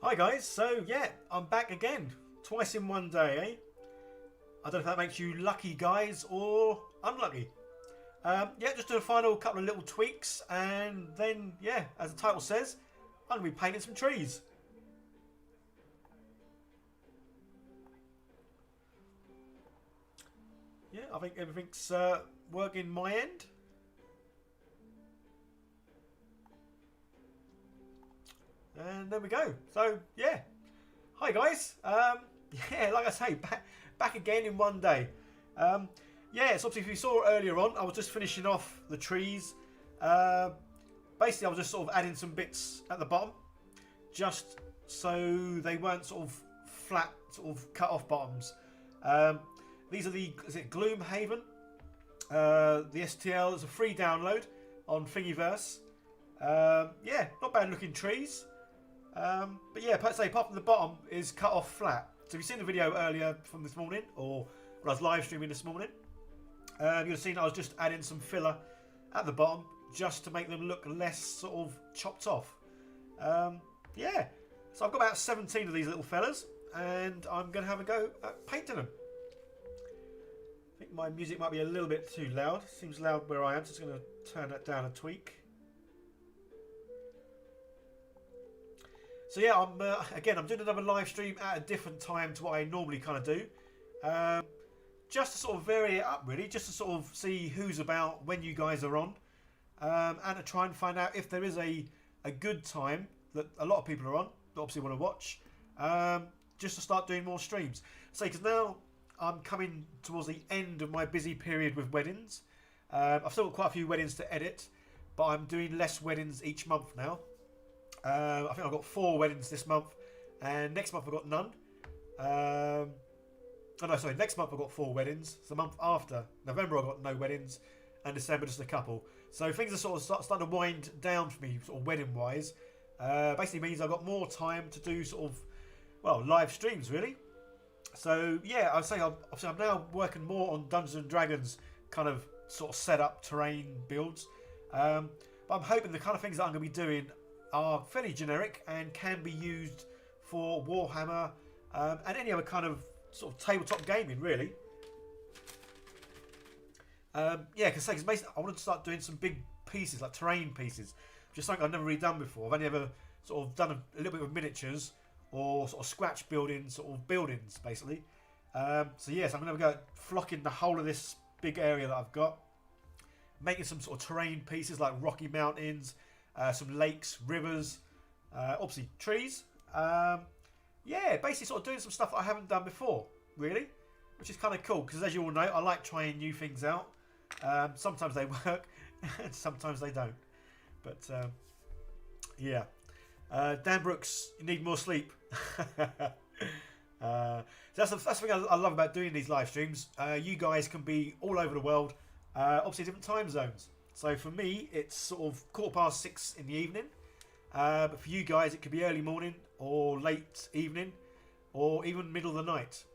Hi guys, so yeah, I'm back again. Twice in one day, eh? I don't know if that makes you lucky guys or unlucky. Yeah, just do a final couple of little tweaks and then, yeah, as the title says, I'm going to be painting some trees. Yeah, I think everything's working my end. And there we go. So, yeah. Hi guys. Yeah, like I say, back again in one day. Yeah, so obviously if you saw earlier on, I was just finishing off the trees. Basically, I was just sort of adding some bits at the bottom, just so they weren't sort of flat, sort of cut off bottoms. These are the, is it Gloomhaven? The STL is a free download on Thingiverse. Yeah, not bad looking trees. But yeah, let's say apart from the bottom is cut off flat. So if you've seen the video earlier from this morning, or when I was live streaming this morning, you'll have seen I was just adding some filler at the bottom just to make them look less sort of chopped off. Yeah, so I've got about 17 of these little fellas, and I'm going to have a go at painting them. I think my music might be a little bit too loud. Seems loud where I am, so I'm just going to turn that down a tweak. So yeah, I'm doing another live stream at a different time to what I normally kind of do. Just to sort of vary it up really, just to sort of see who's about, when you guys are on. And to try and find out if there is a good time that a lot of people are on, that obviously want to watch. Just to start doing more streams. So because now I'm coming towards the end of my busy period with weddings. I've still got quite a few weddings to edit, but I'm doing less weddings each month now. I think I've got 4 weddings this month, and next month I've got none. Oh no, sorry, next month I've got 4 weddings. So the month after, November, I've got no weddings, and December just a couple. So things are sort of starting to wind down for me, sort of wedding wise. Basically means I've got more time to do sort of, well, live streams really. So yeah, I'd say I'm now working more on Dungeons and Dragons kind of sort of setup terrain builds. But I'm hoping the kind of things that I'm going to be doing are fairly generic and can be used for Warhammer and any other kind of sort of tabletop gaming really. Yeah, because basically I wanted to start doing some big pieces, like terrain pieces, which is something I've never really done before. I've only ever sort of done a little bit with miniatures or sort of scratch building sort of buildings basically. So yes, I'm going to go flocking the whole of this big area that I've got, making some sort of terrain pieces like rocky mountains, some lakes, rivers, obviously trees. Yeah, basically sort of doing some stuff that I haven't done before, really, which is kind of cool because as you all know, I like trying new things out. Sometimes they work and sometimes they don't. But yeah, Dan Brooks, you need more sleep. So that's the thing I love about doing these live streams. You guys can be all over the world, obviously different time zones. So for me, it's sort of 6:15 in the evening. But for you guys, it could be early morning or late evening or even middle of the night,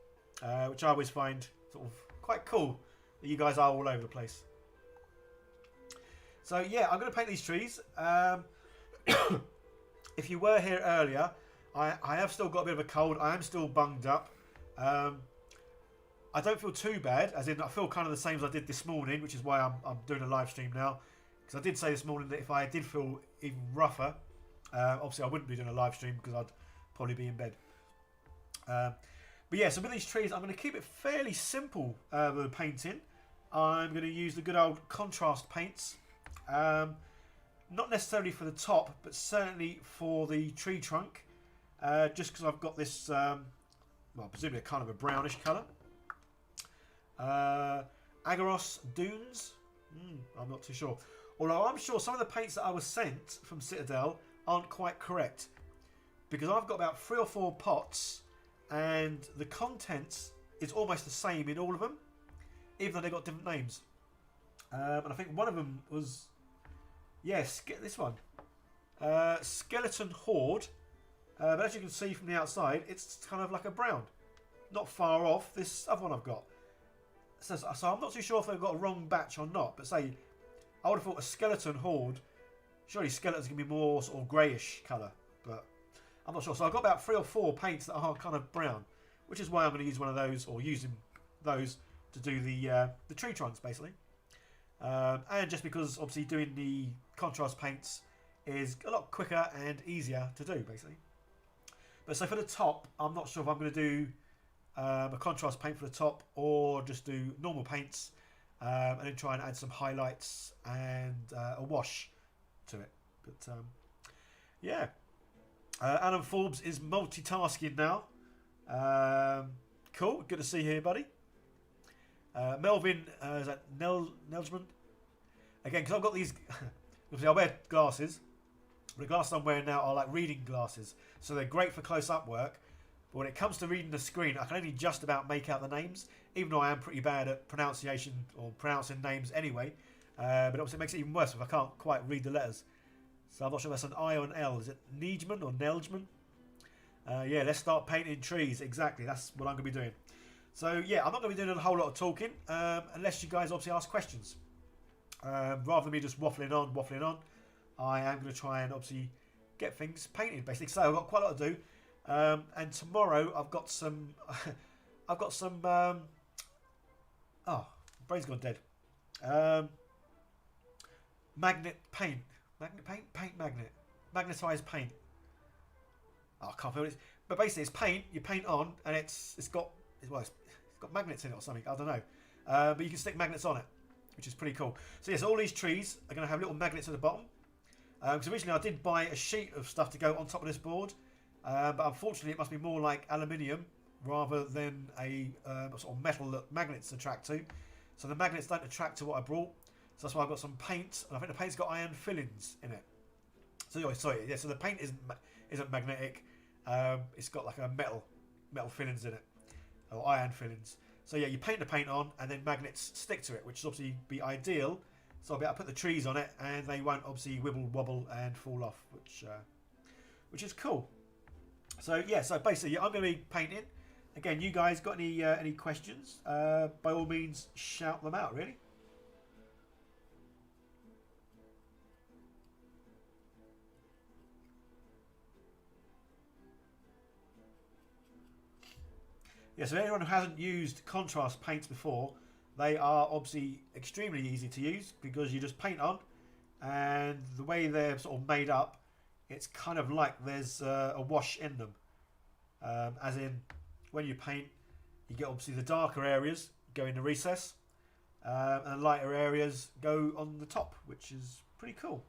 which I always find sort of quite cool that you guys are all over the place. So yeah, I'm going to paint these trees. If you were here earlier, I have still got a bit of a cold. I am still bunged up. I don't feel too bad, as in I feel kind of the same as I did this morning, which is why I'm doing a live stream now. Because I did say this morning that if I did feel even rougher, obviously I wouldn't be doing a live stream because I'd probably be in bed. But yeah, so with these trees, I'm going to keep it fairly simple with the painting. I'm going to use the good old contrast paints. Not necessarily for the top, but certainly for the tree trunk. Just because I've got this, well, presumably a kind of a brownish colour. Agaros Dunes. I'm not too sure. Although I'm sure some of the paints that I was sent from Citadel aren't quite correct. Because I've got about 3 or 4 pots and the contents is almost the same in all of them. Even though they've got different names. And I think one of them was, yes, get this one. Skeleton Horde. But as you can see from the outside, it's kind of like a brown. Not far off this other one I've got. So I'm not too sure if they've got a wrong batch or not. But say, I would have thought a Skeleton Horde. Surely skeletons can be more sort of greyish colour. But I'm not sure. So I've got about 3 or 4 paints that are kind of brown, which is why I'm going to use one of those, or using those to do the tree trunks basically. And just because obviously doing the contrast paints is a lot quicker and easier to do basically. But so for the top, I'm not sure if I'm going to do a contrast paint for the top or just do normal paints and then try and add some highlights and a wash to it. But yeah, Alan Forbes is multitasking now. Cool, good to see you here, buddy. Melvin, is that Nelgman? Again, because I've got these, obviously I wear glasses, but the glasses I'm wearing now are like reading glasses, so they're great for close-up work, but when it comes to reading the screen, I can only just about make out the names, even though I am pretty bad at pronunciation or pronouncing names anyway, but obviously it makes it even worse if I can't quite read the letters. So I'm not sure if that's an I or an L. Is it Needman or Nelgman? Yeah, let's start painting trees. Exactly, that's what I'm going to be doing. So yeah, I'm not going to be doing a whole lot of talking unless you guys obviously ask questions. Rather than me just waffling on, I am going to try and obviously get things painted basically. So I've got quite a lot to do, and tomorrow I've got some, oh, brain's gone dead. Magnetized paint. Oh, I can't feel it. But basically, it's paint. You paint on, and it's got magnets in it or something. I don't know. But you can stick magnets on it, which is pretty cool. So yes, all these trees are going to have little magnets at the bottom. Because originally I did buy a sheet of stuff to go on top of this board, but unfortunately it must be more like aluminium rather than a sort of metal that magnets attract to. So the magnets don't attract to what I brought. So that's why I've got some paint, and I think the paint's got iron fillings in it. So anyway, sorry, yeah. So the paint isn't magnetic. It's got like a metal fillings in it, or iron fillings. So yeah, you paint the paint on, and then magnets stick to it, which is obviously be ideal. So I'll be able to put the trees on it, and they won't obviously wibble wobble and fall off, which is cool. So yeah, so basically yeah, I'm going to be painting. Again, you guys got any questions? By all means, shout them out. Really. Yeah, so anyone who hasn't used contrast paints before, they are obviously extremely easy to use because you just paint on, and the way they're sort of made up, it's kind of like there's a wash in them. As in, when you paint, you get obviously the darker areas go in the recess, and lighter areas go on the top, which is pretty cool.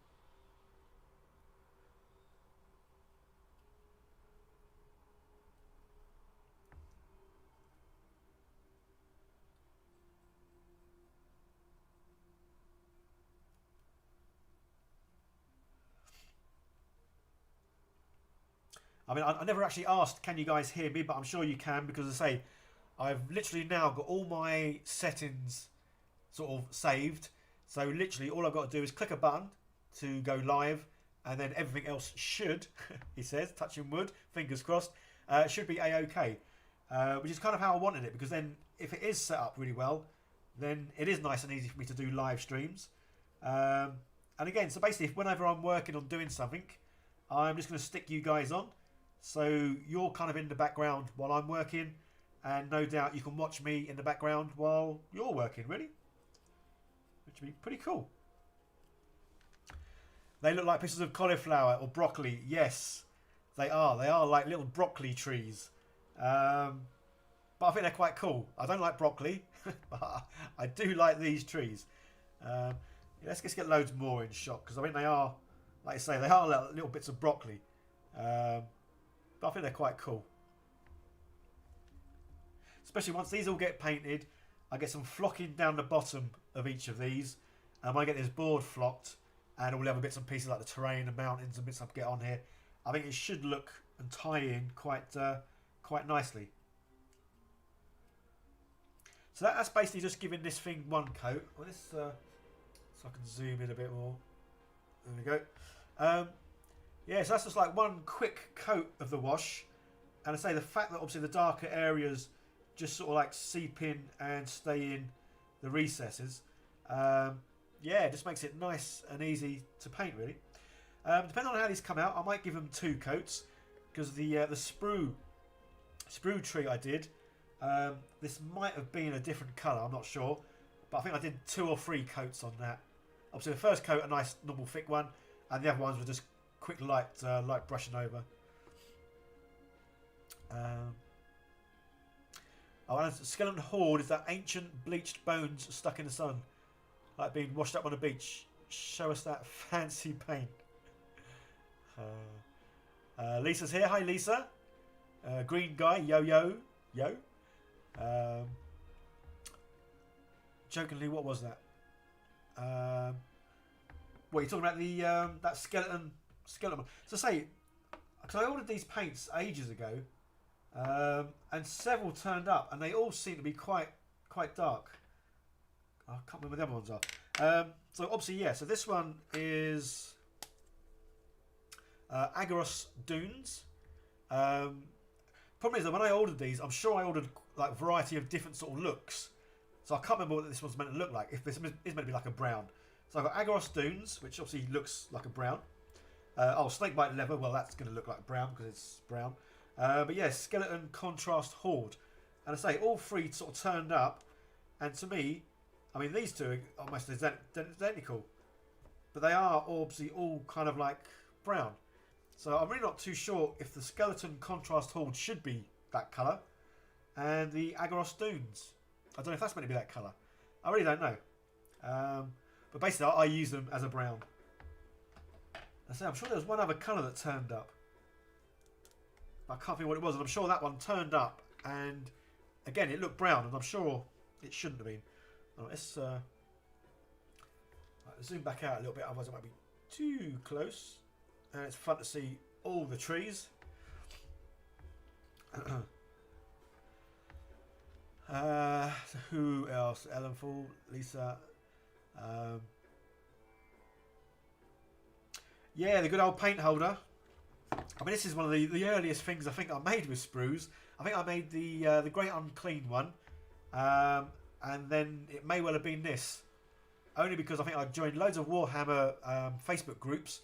I mean, I never actually asked, can you guys hear me? But I'm sure you can, because as I say, I've literally now got all my settings sort of saved. So literally all I've got to do is click a button to go live, and then everything else should, he says, touching wood, fingers crossed, should be a-okay. Which is kind of how I wanted it, because then if it is set up really well, then it is nice and easy for me to do live streams. And again, so basically, whenever I'm working on doing something, I'm just going to stick you guys on. So you're kind of in the background while I'm working, and no doubt you can watch me in the background while you're working, really. Which would be pretty cool. They look like pieces of cauliflower or broccoli. Yes, they are. They are like little broccoli trees. But I think they're quite cool. I don't like broccoli, but I do like these trees. Let's just get loads more in shot, because I think they are, like I say, they are little bits of broccoli. But I think they're quite cool. Especially once these all get painted, I get some flocking down the bottom of each of these. And when I get this board flocked, and all the other bits and pieces like the terrain and mountains and bits I get on here, I think it should look and tie in quite nicely. So that's basically just giving this thing one coat. Well, this, so I can zoom in a bit more. There we go. Yeah, so that's just like one quick coat of the wash. And I say the fact that obviously the darker areas just sort of like seep in and stay in the recesses. Yeah, it just makes it nice and easy to paint, really. Depending on how these come out, I might give them 2 coats. because the sprue tree I did, this might have been a different colour, I'm not sure, but I think I did 2 or 3 coats on that. Obviously the first coat a nice normal thick one, and the other ones were just quick light brushing over. Oh, and skeleton horde is that ancient bleached bones stuck in the sun, like being washed up on a beach. Show us that fancy paint. Lisa's here. Hi, Lisa. Green guy. Yo. Jokingly, what was that? What you're talking about? The that skeleton. So say, because I ordered these paints ages ago, and several turned up, and they all seem to be quite dark. I can't remember what the other ones are. So obviously, yeah. So this one is Agaros Dunes. Problem is that when I ordered these, I'm sure I ordered like a variety of different sort of looks. So I can't remember what this one's meant to look like. If this is meant to be like a brown. So I've got Agaros Dunes, which obviously looks like a brown. Snakebite Leather. Well, that's going to look like brown because it's brown. But yeah, Skeleton Contrast Horde. And I say, all 3 sort of turned up. And to me, I mean, these 2 are almost identical. But they are obviously all kind of like brown. So I'm really not too sure if the Skeleton Contrast Horde should be that colour. And the Agaros Dunes, I don't know if that's meant to be that colour. I really don't know. But basically, I use them as a brown. I say, I'm sure there was one other colour that turned up. But I can't think what it was. And I'm sure that one turned up. And again, it looked brown. And I'm sure it shouldn't have been. Right, let's zoom back out a little bit. Otherwise, it might be too close. And it's fun to see all the trees. So who else? Ellen Fall, Lisa. Yeah, the good old paint holder. I mean, this is one of the earliest things I think I made with Sprues. I think I made the Great Unclean one, and then it may well have been this. Only because I think I joined loads of Warhammer Facebook groups,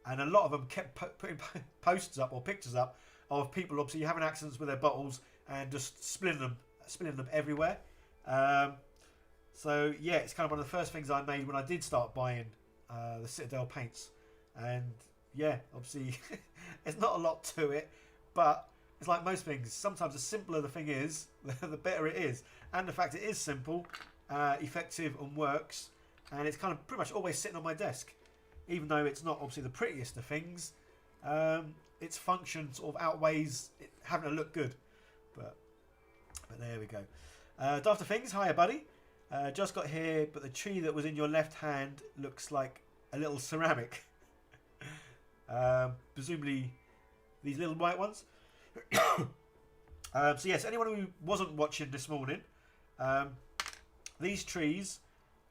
and a lot of them kept putting posts up or pictures up of people obviously having accidents with their bottles and just spilling them everywhere. So yeah, it's kind of one of the first things I made when I did start buying the Citadel paints. And yeah, obviously there's not a lot to it, but it's like most things. Sometimes the simpler the thing is, the better it is. And the fact it is simple, effective and works, and it's kind of pretty much always sitting on my desk. Even though it's not obviously the prettiest of things, its function sort of outweighs it having to look good. But there we go. After things, hiya buddy. Just got here, but the tree that was in your left hand looks like a little ceramic. Presumably these little white ones. So yes, anyone who wasn't watching this morning, these trees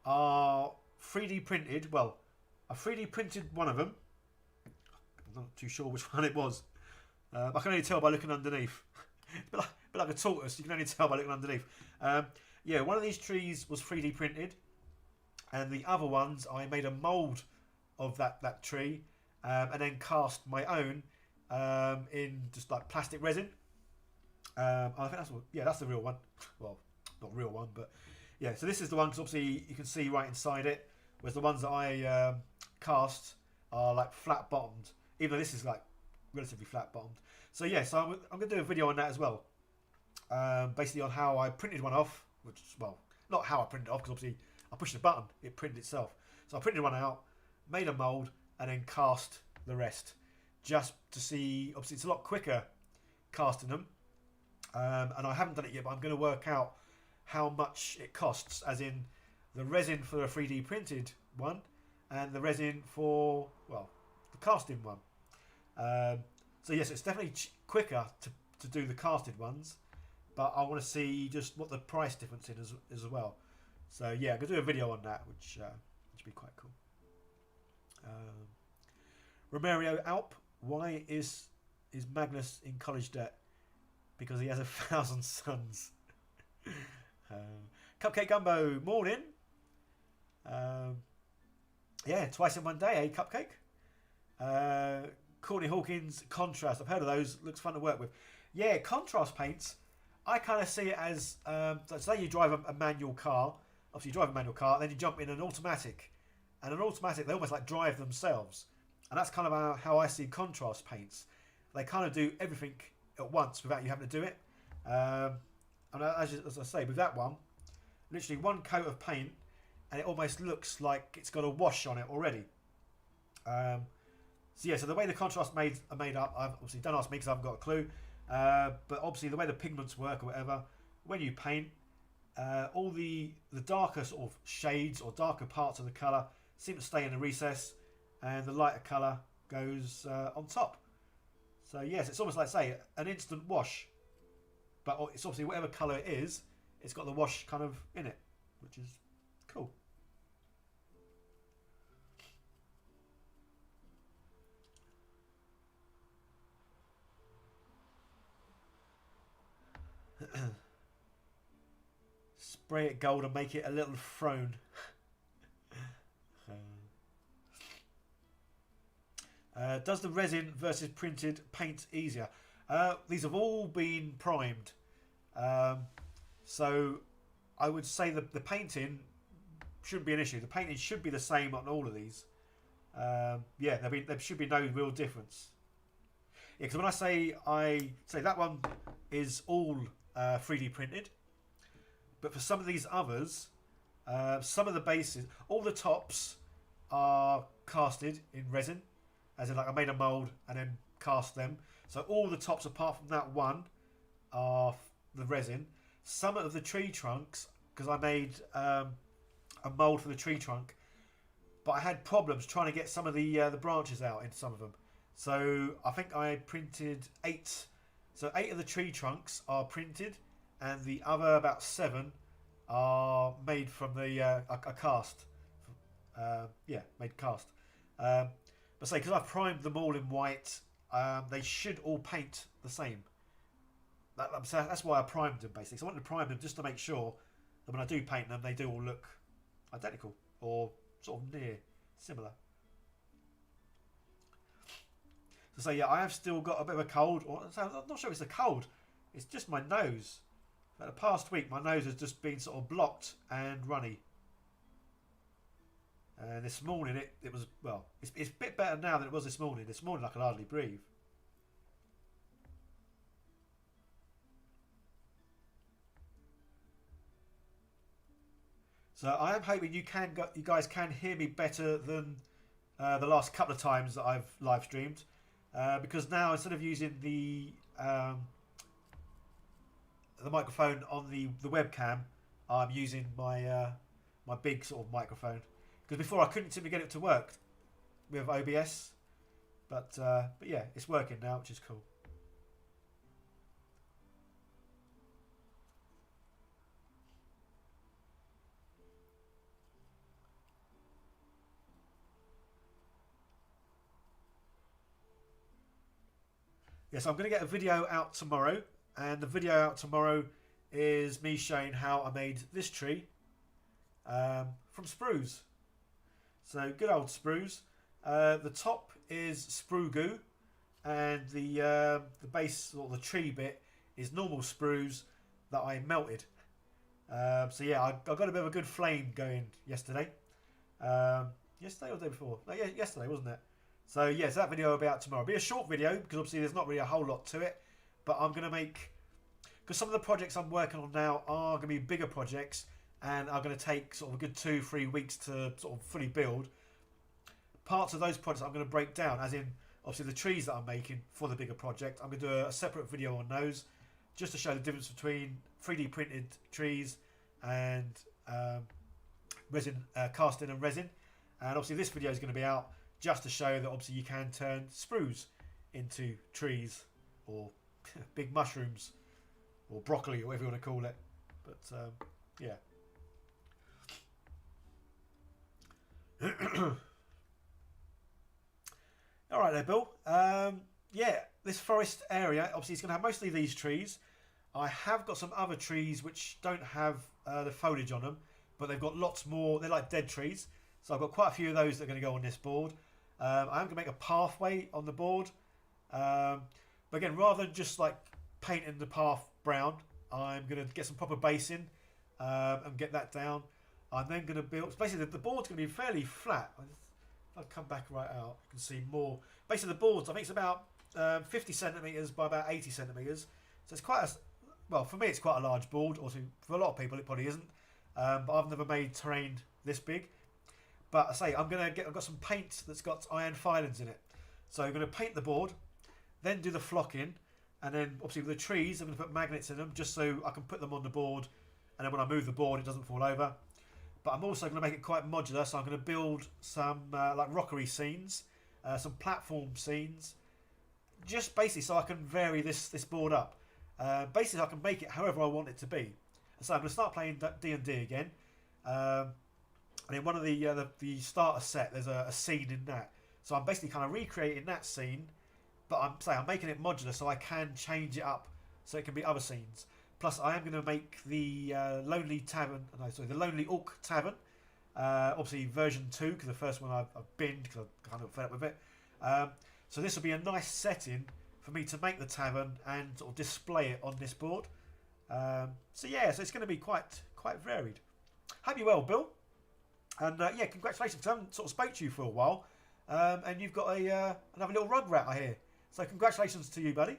are 3D printed. Well, I 3D printed one of them. I'm not too sure which one it was. I can only tell by looking underneath. a bit like a tortoise, you can only tell by looking underneath. Yeah, one of these trees was 3D printed, and the other ones I made a mould of that tree, and then cast my own in just like plastic resin. I think that's the real one. Well, not real one, but yeah. So this is the one, because obviously you can see right inside it. Whereas the ones that I cast are like flat bottomed, even though this is like relatively flat bottomed. So yeah, so I'm going to do a video on that as well. Basically on how I printed one off, which, well, not how I printed it off, because obviously I pushed a button, it printed itself. So I printed one out, made a mould, and then cast the rest, just to see. Obviously it's a lot quicker casting them, and I haven't done it yet, but I'm going to work out how much it costs, as in the resin for a 3D printed one and the resin for, well, the casting one. So yes, it's definitely quicker to do the casted ones, but I want to see just what the price difference is as well. So yeah, I'm going to do a video on that, which should be quite cool. Romario Alp, why is Magnus in college debt? Because he has 1,000 sons. Cupcake Gumbo, morning. Yeah, twice in one day, eh, Cupcake? Courtney Hawkins, contrast. I've heard of those. Looks fun to work with. Yeah, contrast paints. I kind of see it as, say you drive a manual car. Obviously, you drive a manual car, then you jump in an automatic. And an automatic, they almost like drive themselves. And that's kind of how I see contrast paints. They kind of do everything at once without you having to do it. And as I say, with that one, literally one coat of paint, and it almost looks like it's got a wash on it already. So yeah, so the way the contrasts are made up, obviously don't ask me because I haven't got a clue. But obviously the way the pigments work or whatever, when you paint, all the darker sort of shades or darker parts of the colour seem to stay in the recess, and the lighter colour goes on top. So yes, it's almost like, say, an instant wash, but it's obviously whatever colour it is, it's got the wash kind of in it, which is cool. Spray it gold and make it a little throne. Does the resin versus printed paint easier? These have all been primed. So I would say the painting shouldn't be an issue. The painting should be the same on all of these. Yeah, there should be no real difference. Yeah, because when I say that one is all 3D printed, but for some of these others, some of the bases, all the tops are casted in resin, as in like I made a mould and then cast them. So all the tops apart from that one are the resin. Some of the tree trunks, because I made a mould for the tree trunk, but I had problems trying to get some of the branches out into some of them. So I think I printed 8. So 8 of the tree trunks are printed, and the other about 7 are made from the a cast. Yeah, made cast. But say because I've primed them all in white, they should all paint the same. That's why I primed them basically. So I wanted to prime them just to make sure that when I do paint them, they do all look identical or sort of near similar. So yeah, I have still got a bit of a cold. I'm not sure if it's a cold. It's just my nose. For the past week, my nose has just been sort of blocked and runny. And this morning, it was, well, it's a bit better now than it was this morning. This morning, I could hardly breathe. So I am hoping you guys can hear me better than the last couple of times that I've live streamed. Because now, instead of using the microphone on the webcam, I'm using my my big sort of microphone. Because before I couldn't seem to get it to work with OBS, but yeah, it's working now, which is cool. Yes, I'm going to get a video out tomorrow, and the video out tomorrow is me showing how I made this tree from sprues. So good old sprues. The top is sprue goo, and the base or the tree bit is normal sprues that I melted. So yeah, I got a bit of a good flame going yesterday. Yesterday or the day before? No, yeah, yesterday, wasn't it? So yes, that video will be out tomorrow. It'll be a short video because obviously there's not really a whole lot to it. But I'm going to make, because some of the projects I'm working on now are going to be bigger projects and are going to take sort of a good 2-3 weeks to sort of fully build. Parts of those projects I'm going to break down, as in obviously the trees that I'm making for the bigger project. I'm going to do a separate video on those just to show the difference between 3D printed trees and resin, casting and resin. And obviously this video is going to be out just to show that obviously you can turn sprues into trees or big mushrooms or broccoli or whatever you want to call it. But yeah. All right there, Bill. Yeah, this forest area, obviously it's going to have mostly these trees. I have got some other trees which don't have the foliage on them, but they've got lots more. They're like dead trees. So I've got quite a few of those that are going to go on this board. I'm going to make a pathway on the board. But again, rather than just like painting the path brown, I'm going to get some proper base in and get that down. I'm then going to build. Basically, the board's going to be fairly flat. If I come back right out, you can see more. Basically, the board, I think it's about 50 centimeters by about 80 centimeters. So it's quite a, well, for me, it's quite a large board. Also, for a lot of people, it probably isn't. But I've never made terrain this big. But I say I've got some paint that's got iron filings in it. So I'm going to paint the board, then do the flocking, and then obviously with the trees, I'm going to put magnets in them just so I can put them on the board, and then when I move the board, it doesn't fall over. But I'm also going to make it quite modular, so I'm going to build some like rockery scenes, some platform scenes, just basically so I can vary this board up. Basically, I can make it however I want it to be. So I'm going to start playing D&D again. And in one of the starter set, there's a scene in that. So I'm basically kind of recreating that scene, but I'm making it modular so I can change it up so it can be other scenes. Plus, I am going to make the Lonely Orc Tavern. Obviously, version 2, because the first one I've binned because I kind of fed up with it. So this will be a nice setting for me to make the tavern and sort of display it on this board. So it's going to be quite varied. Hope you're well, Bill. And congratulations. I haven't sort of spoke to you for a while. And you've got another little rug rat, I hear. So congratulations to you, buddy.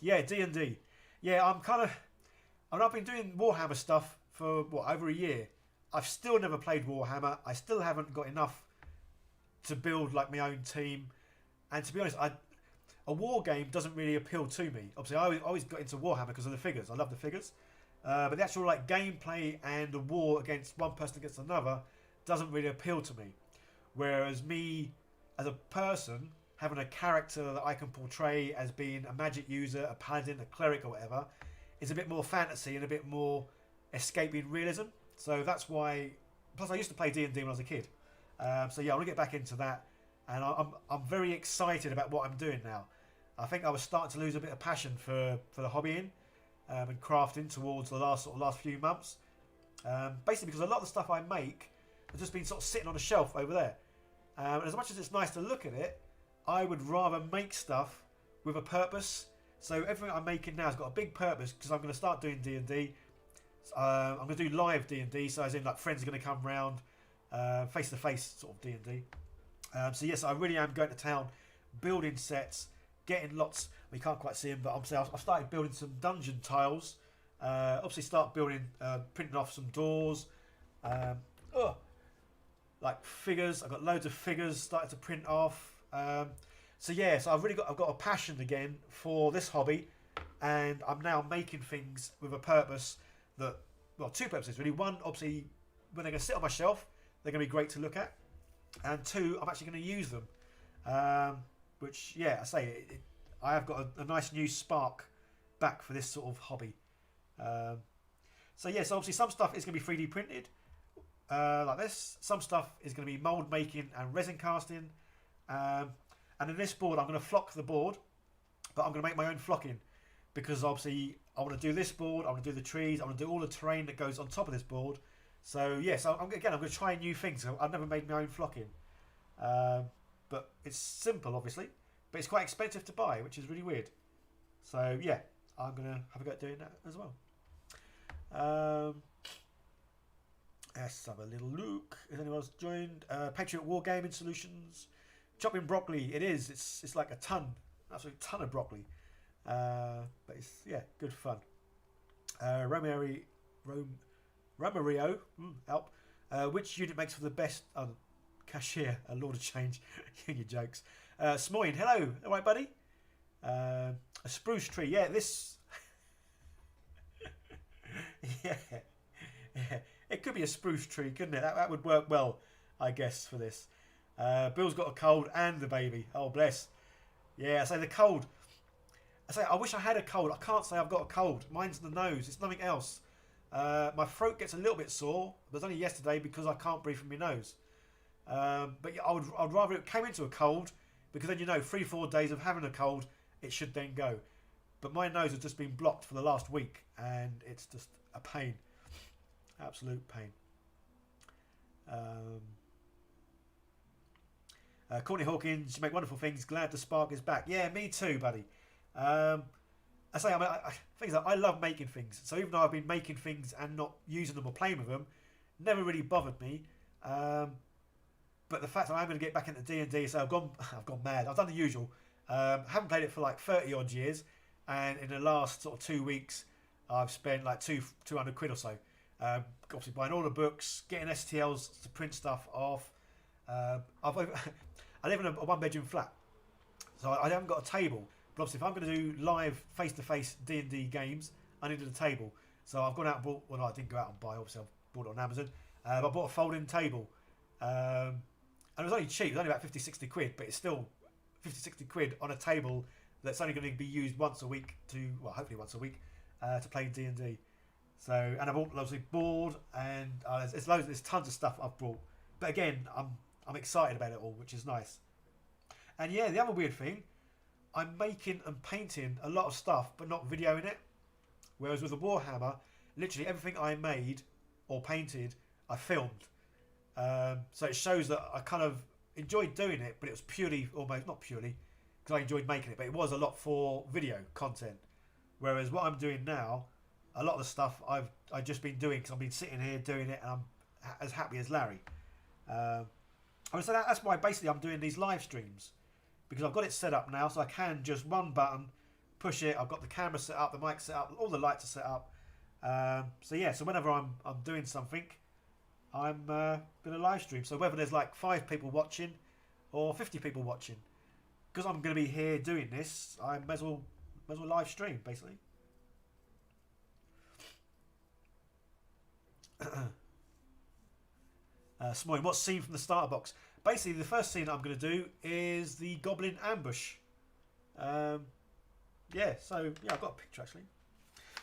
D&D. Yeah, I've been doing Warhammer stuff for, over a year. I've still never played Warhammer. I still haven't got enough to build, like, my own team. And to be honest, a war game doesn't really appeal to me. Obviously, I always got into Warhammer because of the figures. I love the figures. But the actual, like, gameplay and the war against one person against another doesn't really appeal to me. Whereas me, as a person, having a character that I can portray as being a magic user, a paladin, a cleric or whatever, is a bit more fantasy and a bit more escaping realism. So that's why... Plus, I used to play D&D when I was a kid. I want to get back into that. And I'm very excited about what I'm doing now. I think I was starting to lose a bit of passion for the hobbying and crafting towards the last few months. Basically because a lot of the stuff I make has just been sort of sitting on a shelf over there. And as much as it's nice to look at it, I would rather make stuff with a purpose. So everything I'm making now has got a big purpose because I'm going to start doing D&D. I'm going to do live D&D, so as in like friends are going to come round, face-to-face sort of D&D. Yes, I really am going to town, building sets, getting lots. We can't quite see them, but I've started building some dungeon tiles. Obviously, start building, printing off some doors. Like figures. I've got loads of figures started to print off. So I've got a passion again for this hobby, and I'm now making things with a purpose that, two purposes really. One, obviously, when they're going to sit on my shelf, they're going to be great to look at, and two, I'm actually going to use them. I have got a nice new spark back for this sort of hobby. So obviously some stuff is going to be 3D printed, like this. Some stuff is going to be mould making and resin casting. And in this board, I'm going to flock the board, but I'm going to make my own flocking because obviously I want to do this board, I want to do the trees, I want to do all the terrain that goes on top of this board. So I'm going to try new things. I've never made my own flocking, but it's simple, obviously, but it's quite expensive to buy, which is really weird. So I'm going to have a go at doing that as well. Let's have a little look. Has anyone else joined? Patriot Wargaming Solutions. Chopping broccoli, it is. It's like a ton, absolute ton of broccoli. But it's good fun. Romario, help. Which unit makes for the best? Cashier, a Lord of Change. Your jokes. Smoyne, hello. All right, buddy. A spruce tree. Yeah, this. yeah. It could be a spruce tree, couldn't it? That would work well, I guess, for this. Bill's got a cold and the baby. Oh, bless. Yeah, I say the cold. I wish I had a cold. I can't say I've got a cold. Mine's the nose. It's nothing else. My throat gets a little bit sore. It was only yesterday because I can't breathe from my nose. But I'd rather it came into a cold because then 3-4 days of having a cold, it should then go. But my nose has just been blocked for the last week and it's just a pain. Absolute pain. Courtney Hawkins, you make wonderful things. Glad the spark is back. Yeah, me too, buddy. I say, things like I love making things. So even though I've been making things and not using them or playing with them, never really bothered me. But the fact that I'm going to get back into D&D, so I've gone mad. I've done the usual. Haven't played it for like 30 odd years, and in the last sort of 2 weeks, I've spent like 200 quid or so. Obviously buying all the books, getting STLs to print stuff off. I live in a one-bedroom flat, so I haven't got a table. But obviously, if I'm going to do live face-to-face D&D games, I needed a table. So I've gone out and bought. Well, no, I didn't go out and buy. Obviously, I've bought it on Amazon. I bought a folding table, and it was only cheap. It was only about 50, 60 quid, but it's still 50, 60 quid on a table that's only going to be used once a week hopefully once a week, to play D&D. So, and I've obviously board, and there's tons of stuff I've brought. But again, I'm excited about it all, which is nice. And yeah, the other weird thing, I'm making and painting a lot of stuff, but not videoing it. Whereas with the Warhammer, literally everything I made or painted, I filmed. So it shows that I kind of enjoyed doing it, but it was purely, almost not purely, because I enjoyed making it, but it was a lot for video content. Whereas what I'm doing now, a lot of the stuff I've just been doing because I've been sitting here doing it, and I'm as happy as Larry. I would say that's why basically I'm doing these live streams, because I've got it set up now, so I can just one button, push it. I've got the camera set up, the mic set up, all the lights are set up. So yeah, so whenever I'm doing something, I'm going to live stream. So whether there's like 5 people watching or 50 people watching, because I'm going to be here doing this, I may as well live stream basically. Smoy, what scene from the starter box? Basically, the first scene I'm going to do is the Goblin ambush. Yeah, so yeah, I've got a picture actually.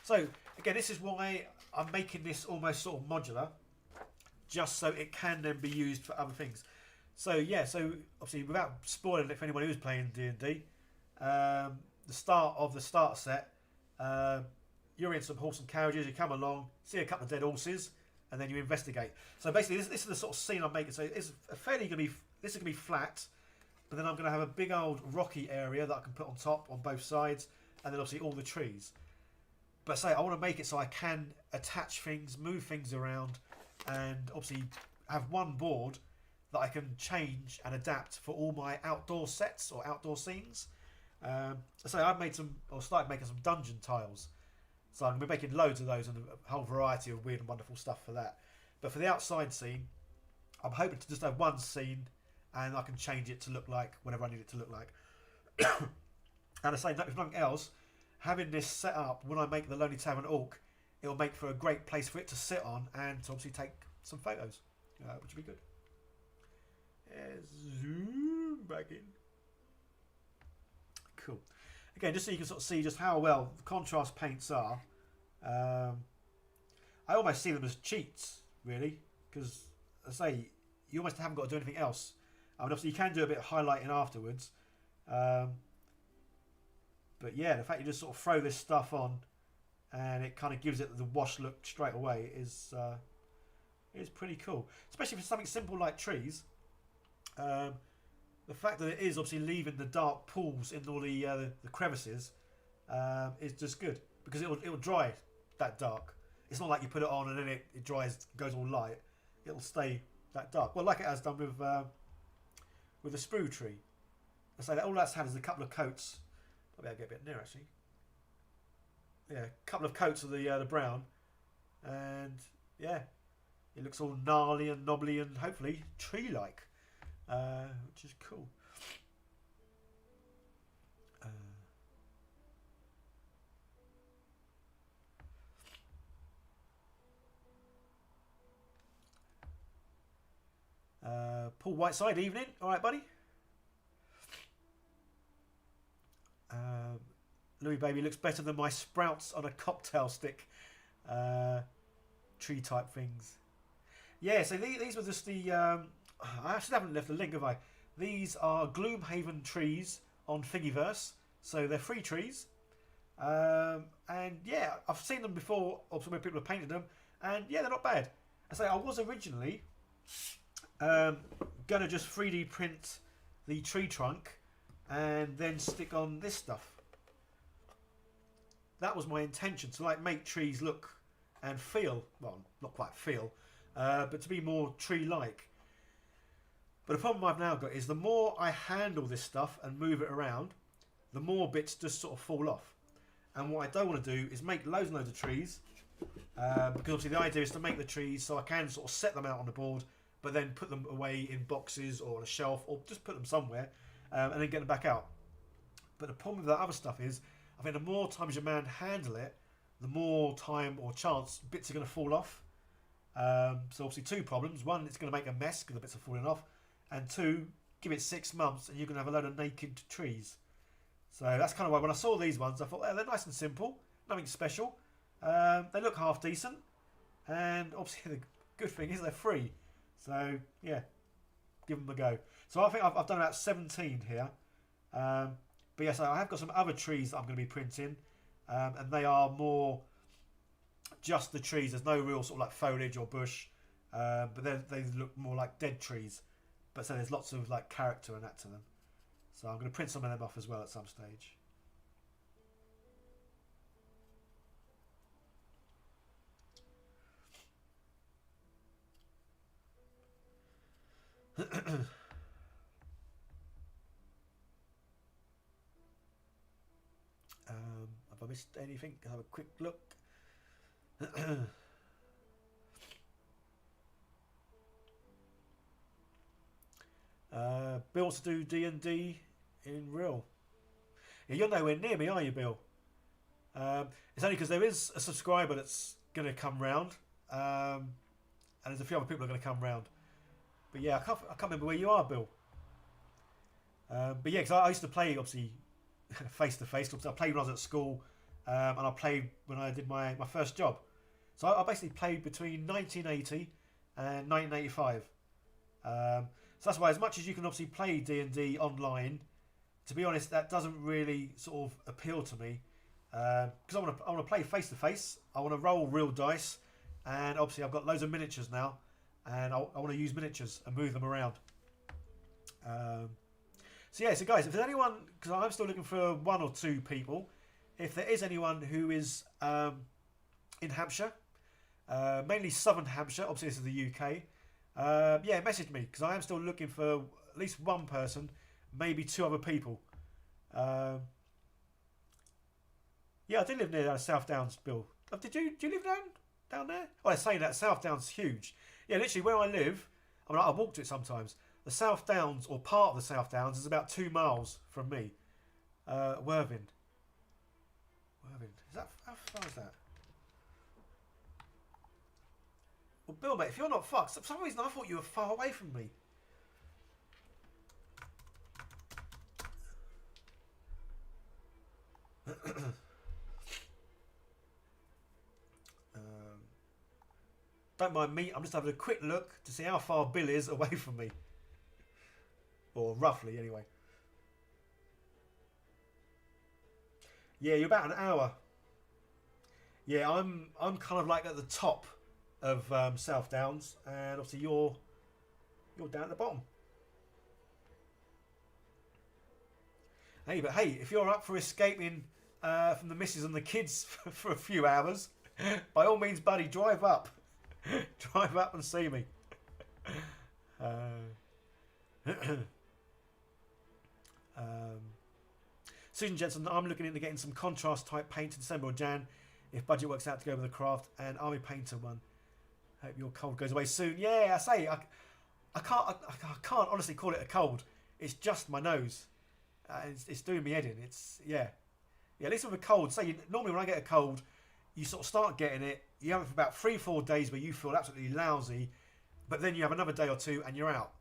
So again, this is why I'm making this almost sort of modular, just so it can then be used for other things. So yeah, so obviously without spoiling it for anyone who's playing D&D, the start of the starter set, you're in some horse and carriages. You come along, see a couple of dead horses, and then you investigate. So basically, this is the sort of scene I'm making. So it's fairly going to be, this is going to be flat, but then I'm going to have a big old rocky area that I can put on top on both sides, and then obviously all the trees. But say I want to make it so I can attach things, move things around, and obviously have one board that I can change and adapt for all my outdoor sets or outdoor scenes. So I've made started making some dungeon tiles. So I'm going to be making loads of those and a whole variety of weird and wonderful stuff for that. But for the outside scene, I'm hoping to just have one scene and I can change it to look like whatever I need it to look like. And I say, if nothing else, having this set up, when I make the Lonely Tavern Orc, it'll make for a great place for it to sit on and to obviously take some photos, which would be good. Zoom back in. Cool. Again, just so you can sort of see just how well the contrast paints are. I almost see them as cheats, really, because I say you almost haven't got to do anything else. I mean, obviously you can do a bit of highlighting afterwards, but yeah, the fact you just sort of throw this stuff on and it kind of gives it the wash look straight away is pretty cool, especially for something simple like trees. The fact that it is obviously leaving the dark pools in all the crevices is just good, because it will dry that dark. It's not like you put it on and then it dries, goes all light. It'll stay that dark. Well, like it has done with the sprue tree. I say that all that's had is a couple of coats. Probably I'll get a bit near actually. Yeah, a couple of coats of the brown, and yeah, it looks all gnarly and knobbly and hopefully tree-like. Which is cool. Paul Whiteside, evening. All right, buddy. Louis Baby looks better than my sprouts on a cocktail stick. Tree type things. Yeah, so these were just the... I actually haven't left a link, have I? These are Gloomhaven trees on Thingiverse, so they're free trees. And yeah, I've seen them before, or some people have painted them, and yeah, they're not bad. I say I was originally gonna just 3D print the tree trunk and then stick on this stuff. That was my intention, to like make trees look and feel, well, not quite feel, but to be more tree-like. But the problem I've now got is the more I handle this stuff and move it around, the more bits just sort of fall off. And what I don't want to do is make loads and loads of trees, because obviously the idea is to make the trees so I can sort of set them out on the board, but then put them away in boxes or on a shelf, or just put them somewhere, and then get them back out. But the problem with that other stuff is, I think the more times your man handle it, the more time or chance bits are going to fall off. So obviously two problems. One, it's going to make a mess because the bits are falling off. And two, give it 6 months and you're going to have a load of naked trees. So that's kind of why when I saw these ones, I thought, oh, they're nice and simple. Nothing special. They look half decent. And obviously the good thing is they're free. So yeah, give them a go. So I think I've done about 17 here. But yes, I have got some other trees that I'm going to be printing. And they are more just the trees. There's no real sort of like foliage or bush. But they look more like dead trees. But so there's lots of like character and that to them. So I'm going to print some of them off as well at some stage. Have I missed anything? Have a quick look. Bill wants to do D&D in real. Yeah, you're nowhere near me, are you, Bill? It's only because there is a subscriber that's going to come round, and there's a few other people that are going to come round. But yeah, I can't remember where you are, Bill. But yeah, because I used to play obviously face to face. I played when I was at school, and I played when I did my first job. So I basically played between 1980 and 1985. So that's why, as much as you can obviously play D&D online, to be honest, that doesn't really sort of appeal to me. Because I want to play face to face. I want to roll real dice, and obviously I've got loads of miniatures now, and I want to use miniatures and move them around. So yeah, so guys, if there's anyone, because I'm still looking for 1 or 2 people, if there is anyone who is in Hampshire, mainly Southern Hampshire, obviously this is the UK, yeah, message me, because I am still looking for at least 1 person, maybe 2 other people. Yeah, I did live near South Downs, Bill. Do you live down there? Oh, they're saying that South Downs is huge. Yeah, literally where I live, I mean, I walked it sometimes. The South Downs, or part of the South Downs, is about 2 miles from me. Worthing. Is that, how far is that? Well, Bill, mate, if you're not fucked, for some reason I thought you were far away from me. Don't mind me, I'm just having a quick look to see how far Bill is away from me. Or roughly, anyway. Yeah, you're about an hour. Yeah, I'm kind of like at the top of South Downs, and obviously you're down at the bottom. Hey, but hey, if you're up for escaping from the missus and the kids for a few hours, by all means, buddy, drive up. Drive up and see me. Susan Jensen, I'm looking into getting some contrast type paint in December or Jan if budget works out to go with the craft and army painter one. Hope your cold goes away soon. Yeah, I say I can't honestly call it a cold. It's just my nose. It's doing me head in. It's yeah. At least with a cold, say normally when I get a cold, you sort of start getting it. You have it for about 3-4 days where you feel absolutely lousy, but then you have another day or 2 and you're out.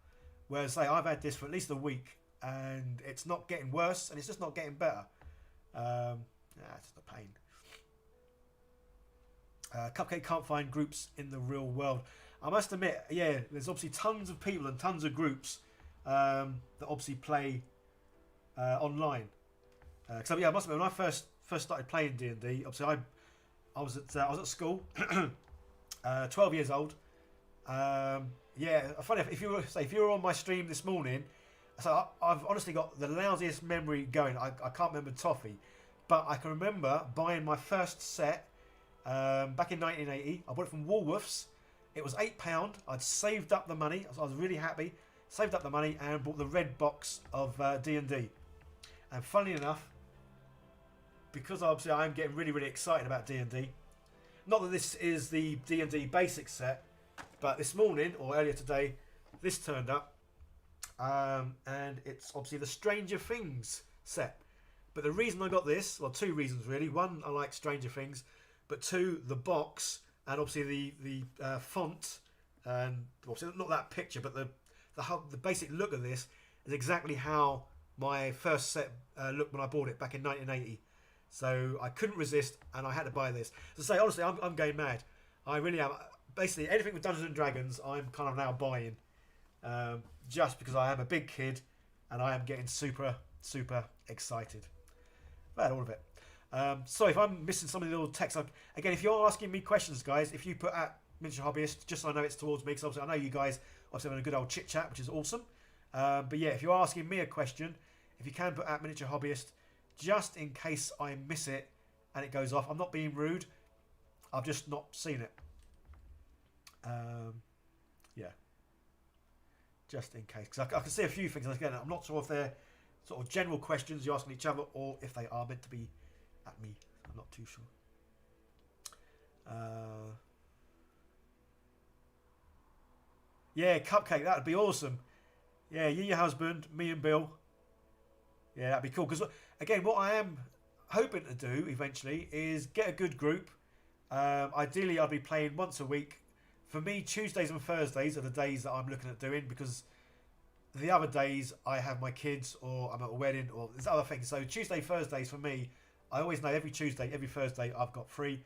Whereas say I've had this for at least a week and it's not getting worse and it's just not getting better. It's just a pain. Cupcake can't find groups in the real world. I must admit, yeah, there's obviously tons of people and tons of groups that obviously play online. So yeah, I must admit, when I first started playing D&D, obviously I was at school, 12 years old. Yeah, funny if you were on my stream this morning, So I've honestly got the lousiest memory going. I can't remember toffee, but I can remember buying my first set back in 1980. I bought it from Woolworths. It was £8. I'd saved up the money. I was really happy. Saved up the money and bought the red box of D&D. And funnily enough, because obviously I'm getting really, really excited about D&D. Not that this is the D&D basic set, but this morning or earlier today, this turned up. And it's obviously the Stranger Things set. But the reason I got this, well, two reasons really. One, I like Stranger Things, but two, the box and obviously the font, and obviously not that picture, but the basic look of this is exactly how my first set looked when I bought it back in 1980. So I couldn't resist, and I had to buy this. To say honestly, I'm going mad. I really am. Basically, anything with Dungeons and Dragons, I'm kind of now buying, just because I am a big kid, and I am getting super, super excited about all of it. Sorry if I'm missing some of the little text. Again, if you're asking me questions, guys, if you put at Miniature Hobbyist, just so I know it's towards me, because obviously I know you guys obviously having a good old chit chat, which is awesome. But yeah, if you're asking me a question, if you can put at Miniature Hobbyist, just in case I miss it and it goes off. I'm not being rude. I've just not seen it. Yeah. Just in case, because I can see a few things. Again, I'm not sure if they're sort of general questions you're asking each other, or if they are meant to be at me. I'm not too sure. Yeah, cupcake. That would be awesome. Yeah, you, your husband, me and Bill. Yeah, that'd be cool. Because again, what I am hoping to do eventually is get a good group. Ideally, I'll be playing once a week. For me, Tuesdays and Thursdays are the days that I'm looking at doing, because the other days I have my kids, or I'm at a wedding, or there's other things. So Tuesday, Thursdays for me, I always know every Tuesday, every Thursday I've got free.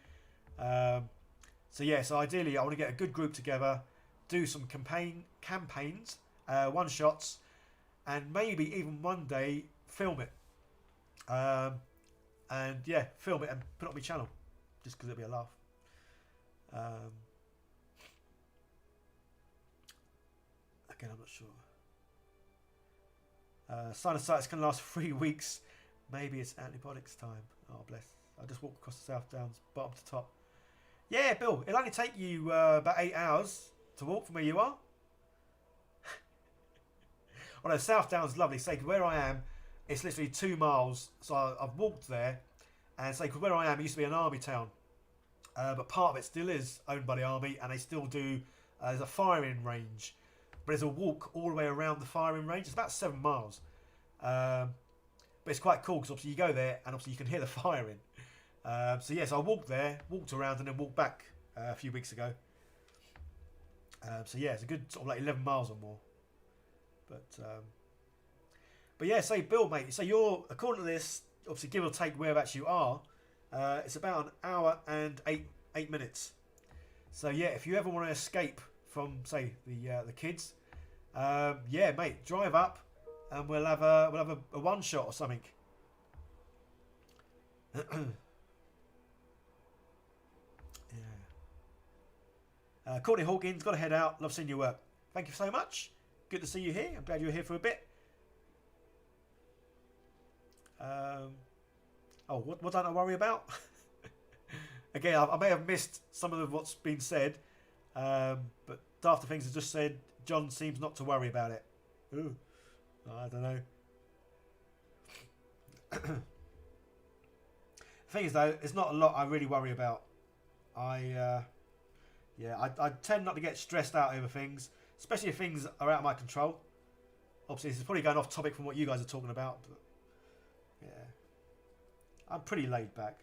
So yeah, so ideally I want to get a good group together, do some campaigns, one shots, and maybe even one day film it. And yeah, film it and put it on my channel, just because it'll be a laugh. Again, I'm not sure. Sinusitis can last 3 weeks. Maybe it's antibiotics time. Oh, bless. I just walked across the South Downs, bottom to top. Yeah, Bill, it'll only take you about 8 hours to walk from where you are. Although South Downs is lovely. Say, where I am, it's literally 2 miles. So I've walked there. And say, because where I am, it used to be an army town. But part of it still is owned by the army. And they still do, there's a firing range. But there's a walk all the way around the firing range. It's about 7 miles. But it's quite cool, because obviously you go there and obviously you can hear the firing. So yes, I walked there, walked around, and then walked back a few weeks ago. So yeah, it's a good sort of like 11 miles or more. But yeah, say Bill, mate. So you're, according to this, obviously give or take whereabouts you are, it's about an hour and eight minutes. So yeah, if you ever want to escape from say the kids, yeah, mate, drive up, and we'll have a one shot or something. Yeah. Courtney Hawkins, got to head out. Love seeing your work. Thank you so much. Good to see you here. I'm glad you were here for a bit. Oh, what don't I worry about? Again, I may have missed some of what's been said, but after things have just said, John seems not to worry about it. Ooh, I don't know. The thing is, though, it's not a lot I really worry about. I tend not to get stressed out over things, especially if things are out of my control. Obviously, this is probably going off topic from what you guys are talking about, but yeah, I'm pretty laid back.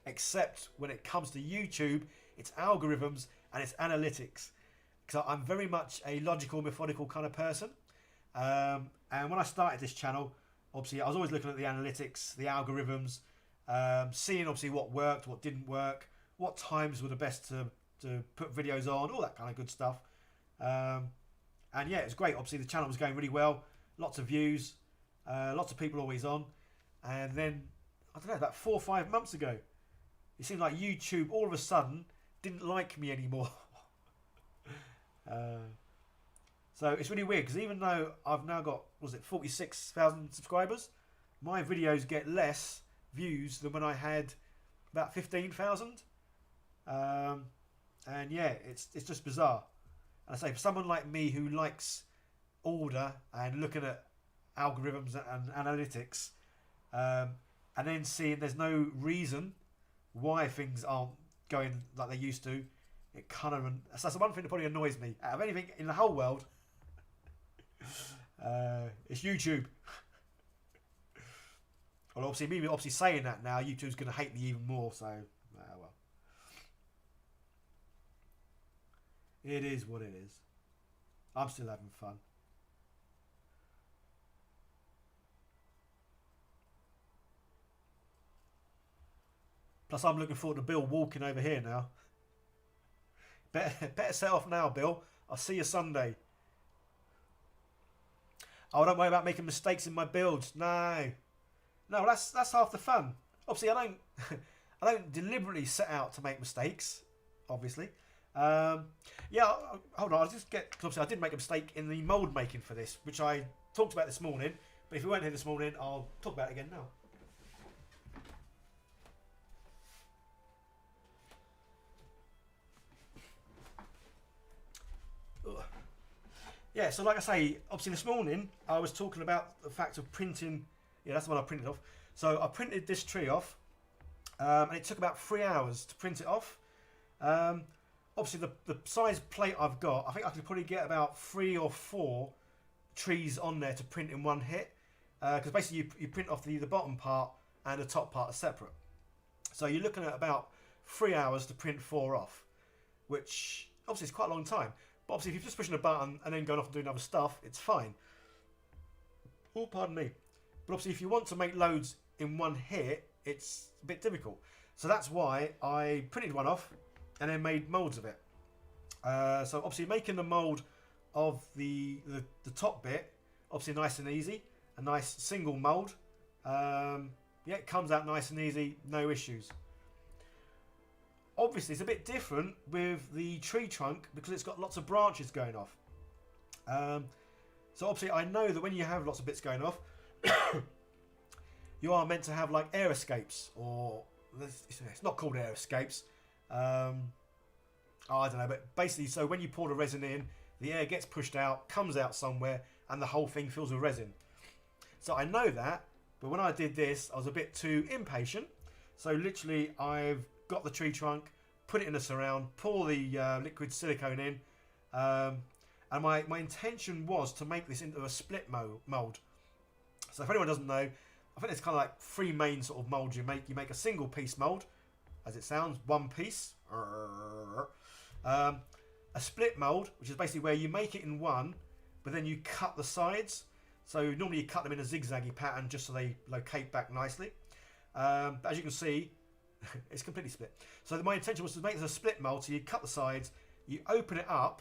Except when it comes to YouTube, it's algorithms and it's analytics. Because I'm very much a logical, methodical kind of person. And when I started this channel, obviously I was always looking at the analytics, the algorithms, seeing obviously what worked, what didn't work, what times were the best to put videos on, all that kind of good stuff. And yeah, it was great. Obviously the channel was going really well, lots of views, lots of people always on. And then, I don't know, about 4 or 5 months ago, it seemed like YouTube all of a sudden didn't like me anymore. So it's really weird because even though I've now got, was it 46,000 subscribers, my videos get less views than when I had about 15,000. And yeah, it's just bizarre. And I say for someone like me who likes order and looking at algorithms and analytics, and then seeing there's no reason why things aren't going like they used to, it kind of, that's the one thing that probably annoys me out of anything in the whole world. It's YouTube. Well, obviously saying that now, YouTube's going to hate me even more. So, well, it is what it is. I'm still having fun. Plus, I'm looking forward to Bill walking over here now. Better set off now, Bill. I'll see you Sunday. Oh, don't worry about making mistakes in my builds. No, that's half the fun. Obviously, I don't deliberately set out to make mistakes. Obviously, yeah. Hold on, I'll just get. Cause obviously, I did make a mistake in the mold making for this, which I talked about this morning. But if you weren't here this morning, I'll talk about it again now. Yeah, so like I say, obviously this morning I was talking about the fact of printing. Yeah, that's the one I printed off. So I printed this tree off, and it took about 3 hours to print it off. Obviously the size plate I've got, I think I could probably get about 3 or 4 trees on there to print in one hit. Because basically you print off the bottom part and the top part are separate. So you're looking at about 3 hours to print 4 off, which obviously is quite a long time. But obviously, if you're just pushing a button and then going off and doing other stuff, it's fine. Oh, pardon me. But obviously, if you want to make loads in one hit, it's a bit difficult. So that's why I printed one off and then made moulds of it. So obviously, making the mould of the top bit, obviously nice and easy. A nice single mould. Yeah, it comes out nice and easy, no issues. Obviously, it's a bit different with the tree trunk because it's got lots of branches going off. So obviously, I know that when you have lots of bits going off, you are meant to have like air escapes, or it's not called air escapes. I don't know, but basically, so when you pour the resin in, the air gets pushed out, comes out somewhere, and the whole thing fills with resin. So I know that, but when I did this, I was a bit too impatient. So literally, I've got the tree trunk, put it in a surround, pour the liquid silicone in, and my intention was to make this into a split mould. So if anyone doesn't know, I think there's kind of like 3 main sort of moulds you make. You make a single piece mould, as it sounds, one piece. A split mould, which is basically where you make it in one, but then you cut the sides. So normally you cut them in a zigzaggy pattern just so they locate back nicely. But as you can see, it's completely split. So my intention was to make this a split mould, so you cut the sides, you open it up,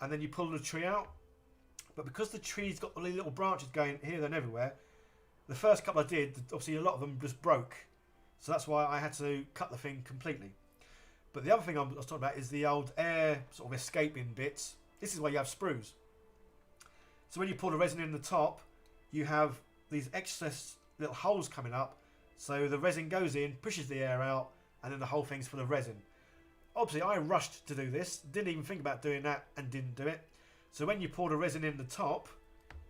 and then you pull the tree out. But because the tree's got the little branches going here, there and everywhere, the first couple I did, obviously a lot of them just broke. So that's why I had to cut the thing completely. But the other thing I was talking about is the old air sort of escaping bits. This is where you have sprues. So when you pour the resin in the top, you have these excess little holes coming up. So the resin goes in, pushes the air out, and then the whole thing's full of resin. Obviously, I rushed to do this, didn't even think about doing that, and didn't do it. So when you pour the resin in the top,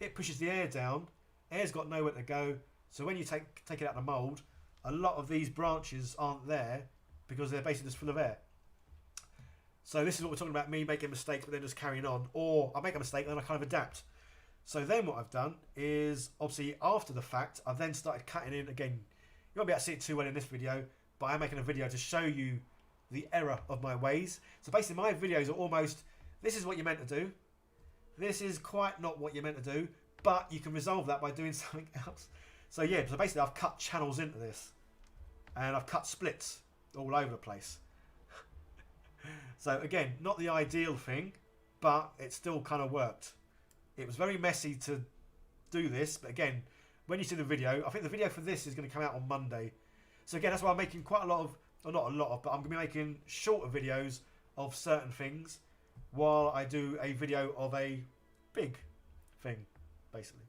it pushes the air down. Air's got nowhere to go. So when you take it out of the mould, a lot of these branches aren't there because they're basically just full of air. So this is what we're talking about, me making mistakes, but then just carrying on. Or I make a mistake, and then I kind of adapt. So then what I've done is, obviously, after the fact, I've then started cutting in again. You won't be able to see it too well in this video, but I'm making a video to show you the error of my ways. So basically my videos are almost, this is what you're meant to do. This is quite not what you're meant to do, but you can resolve that by doing something else. So yeah, so basically I've cut channels into this. And I've cut splits all over the place. So again, not the ideal thing, but it still kind of worked. It was very messy to do this, but again, when you see the video, I think the video for this is going to come out on Monday. So again, that's why I'm making quite a lot of, or not a lot of, but I'm going to be making shorter videos of certain things while I do a video of a big thing, basically.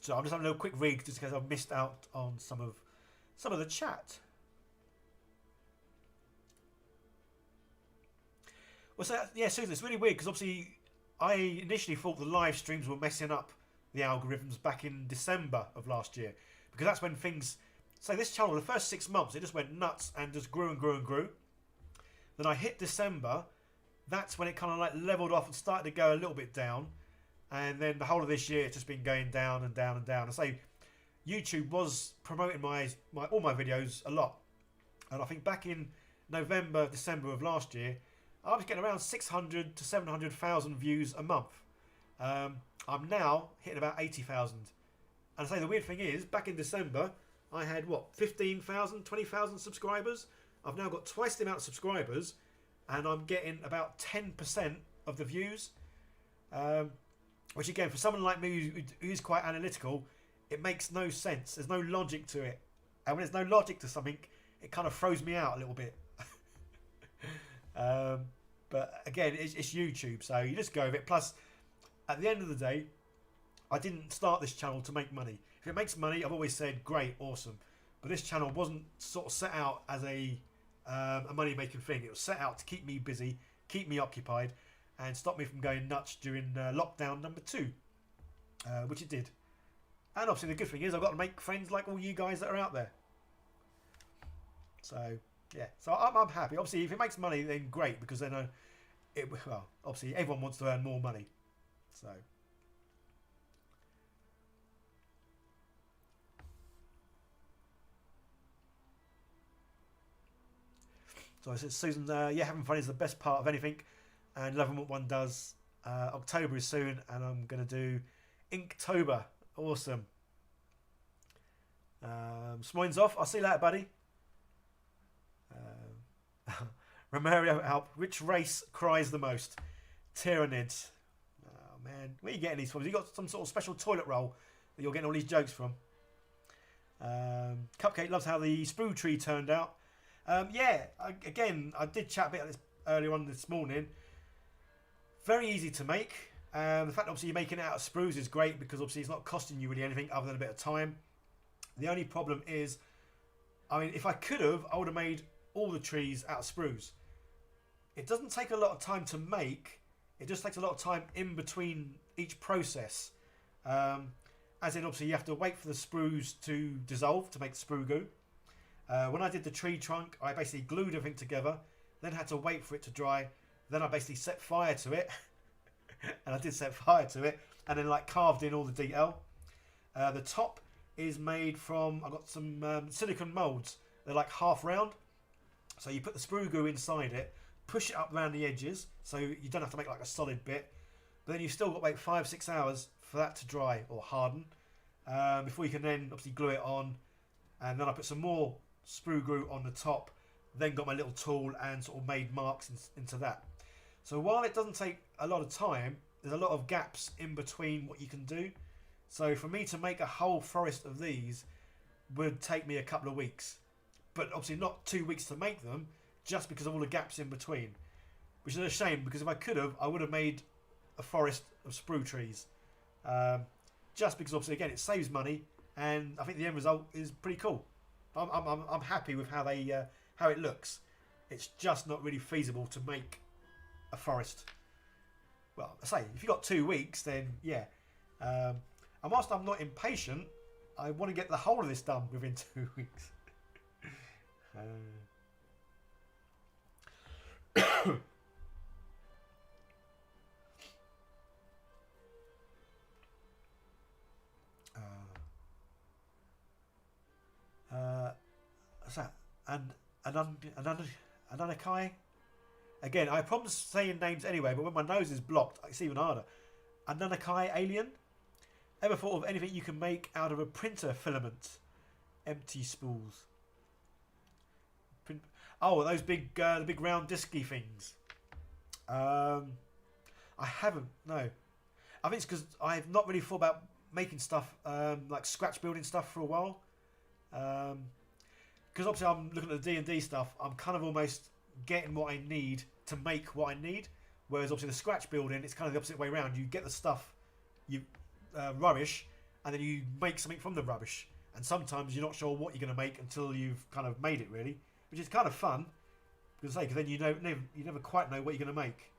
So I'm just having a little quick read just because I've missed out on some of the chat. Well, so yeah, Susan, it's really weird because obviously I initially thought the live streams were messing up the algorithms back in December of last year, because that's when things. So this channel, the first 6 months, it just went nuts and just grew and grew and grew. Then I hit December. That's when it kind of like leveled off and started to go a little bit down. And then the whole of this year, it's just been going down and down and down. I say YouTube was promoting all my videos a lot. And I think back in November, December of last year, I was getting around 600 to 700,000 views a month. I'm now hitting about 80,000. And I say the weird thing is, back in December, I had, what, 15,000, 20,000 subscribers? I've now got twice the amount of subscribers, and I'm getting about 10% of the views. Which, again, for someone like me who's quite analytical, it makes no sense. There's no logic to it. And when there's no logic to something, it kind of throws me out a little bit. But, again, it's YouTube, so you just go with it. Plus, at the end of the day, I didn't start this channel to make money. If it makes money, I've always said, great, awesome. But this channel wasn't sort of set out as a money-making thing. It was set out to keep me busy, keep me occupied, and stop me from going nuts during lockdown number 2, which it did. And obviously the good thing is I've got to make friends like all you guys that are out there. So, yeah. So I'm happy. Obviously, if it makes money, then great, because then, well, obviously everyone wants to earn more money. So... So I said, Susan, yeah, having fun is the best part of anything, and loving what one does. October is soon, and I'm going to do Inktober. Awesome. Smoin's off. I'll see you later, buddy. Romario help. Which race cries the most? Tyranids. Oh, man. Where are you getting these from? Have you got some sort of special toilet roll that you're getting all these jokes from? Cupcake loves how the sprue tree turned out. Yeah, again, I did chat a bit of this earlier on this morning. Very easy to make. The fact that obviously you're making it out of sprues is great, because obviously it's not costing you really anything other than a bit of time. The only problem is, I mean, if I could have, I would have made all the trees out of sprues. It doesn't take a lot of time to make. It just takes a lot of time in between each process. As in, obviously, you have to wait for the sprues to dissolve to make the sprue goo. When I did the tree trunk, I basically glued everything together, then had to wait for it to dry. Then I basically set fire to it, and I did set fire to it, and then like carved in all the detail. The top is made from, I got some silicone moulds. They're like half round, so you put the sprue goo inside it, push it up around the edges, so you don't have to make like a solid bit. But then you've still got to wait 5-6 hours for that to dry or harden, before you can then obviously glue it on. And then I put some more sprue glue on the top, then got my little tool and sort of made marks into that. So while it doesn't take a lot of time, there's a lot of gaps in between what you can do. So for me to make a whole forest of these would take me a couple of weeks, but obviously not 2 weeks to make them, just because of all the gaps in between, which is a shame, because if I could have, I would have made a forest of sprue trees, just because obviously again it saves money, and I think the end result is pretty cool. I'm happy with how how it looks. It's just not really feasible to make a forest. Well, I say if you've got 2 weeks, then yeah. And whilst I'm not impatient, I want to get the whole of this done within 2 weeks. What's that? Ananakai? Again, I have problems saying names anyway, but when my nose is blocked, it's even harder. Ananakai alien? Ever thought of anything you can make out of a printer filament? Empty spools. Oh, those big, the big round disky things. I haven't, no. I think it's because I've not really thought about making stuff, like scratch building stuff for a while. Because obviously I'm looking at the D&D stuff, I'm kind of almost getting what I need to make what I need. Whereas obviously the scratch building, it's kind of the opposite way around. You get the stuff, you rubbish, and then you make something from the rubbish. And sometimes you're not sure what you're going to make until you've kind of made it, really. Which is kind of fun. Because then you never quite know what you're going to make.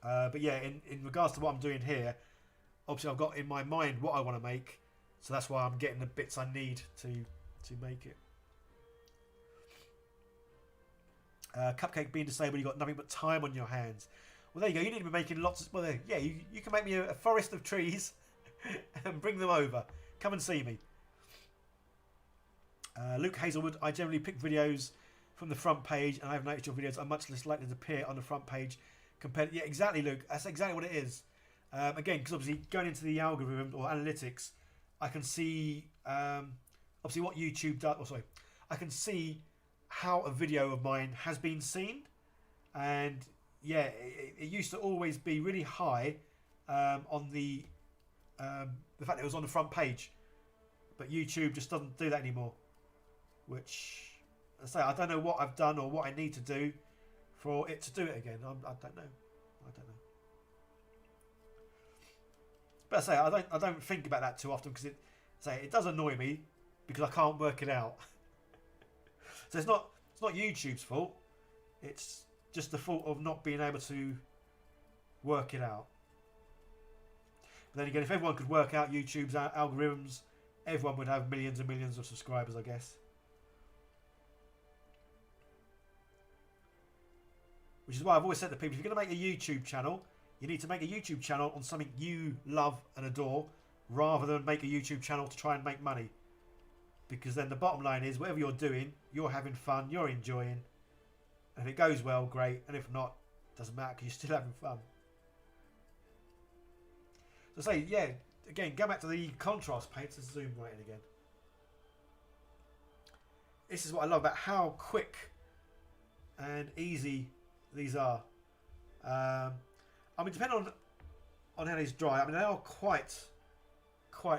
But yeah, in regards to what I'm doing here, obviously I've got in my mind what I want to make. So that's why I'm getting the bits I need to make it. Cupcake being disabled, you've got nothing but time on your hands. Well, there you go. You need to be making lots of... Well, yeah, you can make me a forest of trees and bring them over. Come and see me. Luke Hazelwood, I generally pick videos from the front page, and I've noticed your videos are much less likely to appear on the front page compared... Yeah, exactly, Luke. That's exactly what it is. Again, because obviously going into the algorithm or analytics, I can see obviously what YouTube does. Oh, sorry. I can see how a video of mine has been seen, and yeah, it used to always be really high on the fact that it was on the front page, but YouTube just doesn't do that anymore. Which I say, I don't know what I've done or what I need to do for it to do it again. I don't know. But I say I don't think about that too often because it does annoy me because I can't work it out. So it's not YouTube's fault. It's just the fault of not being able to work it out. But then again, if everyone could work out YouTube's algorithms, everyone would have millions and millions of subscribers, I guess. Which is why I've always said to people, if you're going to make a YouTube channel, you need to make a YouTube channel on something you love and adore, rather than make a YouTube channel to try and make money. Because then the bottom line is, whatever you're doing, you're having fun, you're enjoying. And if it goes well, great. And if not, it doesn't matter because you're still having fun. So say, yeah, again, go back to the contrast paints and zoom right in again. This is what I love about how quick and easy these are. I mean, depending on how these dry, I mean, they are quite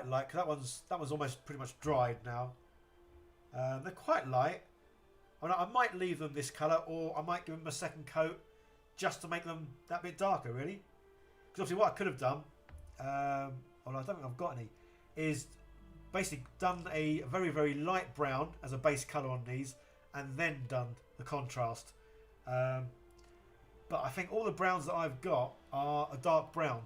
light. Cause that one's almost pretty much dried now. They're quite light. I might leave them this colour, or I might give them a second coat just to make them that bit darker, really. Because obviously what I could have done, well, I don't think I've got any, is basically done a very, very light brown as a base colour on these, and then done the contrast. But I think all the browns that I've got are a dark brown.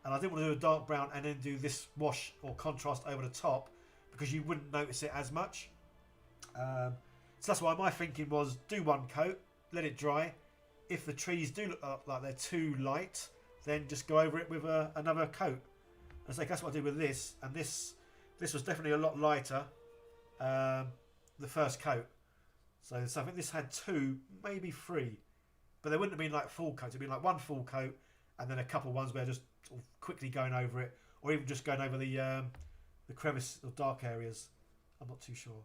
And I didn't want to do a dark brown and then do this wash or contrast over the top, because you wouldn't notice it as much. So that's why my thinking was, do one coat, let it dry. If the trees do look like they're too light, then just go over it with another coat. And so that's what I did with this. And this was definitely a lot lighter, the first coat. So I think this had 2, maybe 3. But they wouldn't have been like full coats. It'd been like one full coat and then a couple ones where just sort of quickly going over it, or even just going over the crevice or dark areas. I'm not too sure.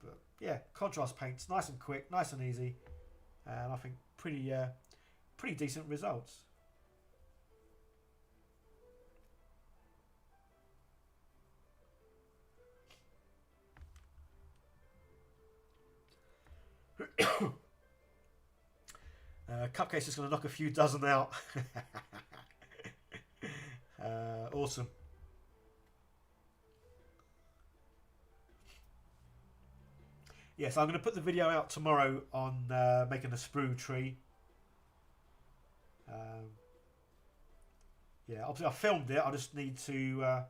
But yeah, contrast paints, nice and quick, nice and easy, and I think pretty decent results. Cupcake's just going to knock a few dozen out. Awesome. Yes, I'm going to put the video out tomorrow on making a sprue tree. Yeah, obviously I filmed it. I just need to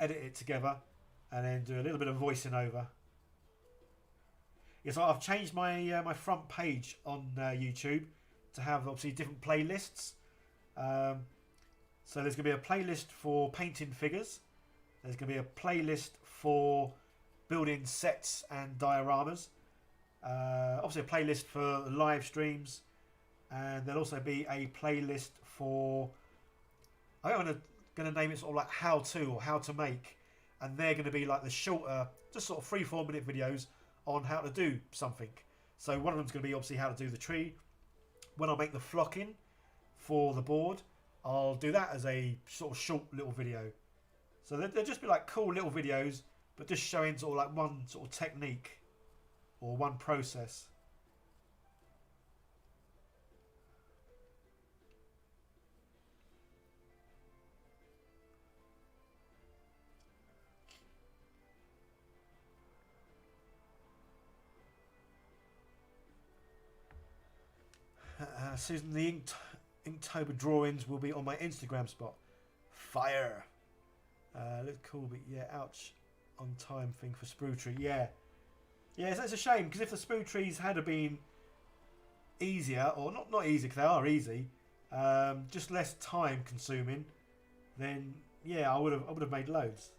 edit it together and then do a little bit of voicing over. Yes, I've changed my my front page on YouTube to have obviously different playlists. So there's going to be a playlist for painting figures. There's going to be a playlist for building sets and dioramas. Obviously a playlist for live streams. And there'll also be a playlist for... I'm going to name it sort of like how to or how to make. And they're going to be like the shorter, just sort of 3-4 minute videos on how to do something. So one of them's going to be obviously how to do the tree. When I make the flocking for the board, I'll do that as a sort of short little video. So they'll just be like cool little videos, but just showing sort of like one sort of technique or one process. Susan, the Inktober drawings will be on my Instagram spot. Fire. Looks cool, but yeah, ouch on time thing for sprue tree. Yeah, it's a shame because if the sprue trees had been easier, or not easy because they are easy, just less time consuming, then yeah, I would have made loads.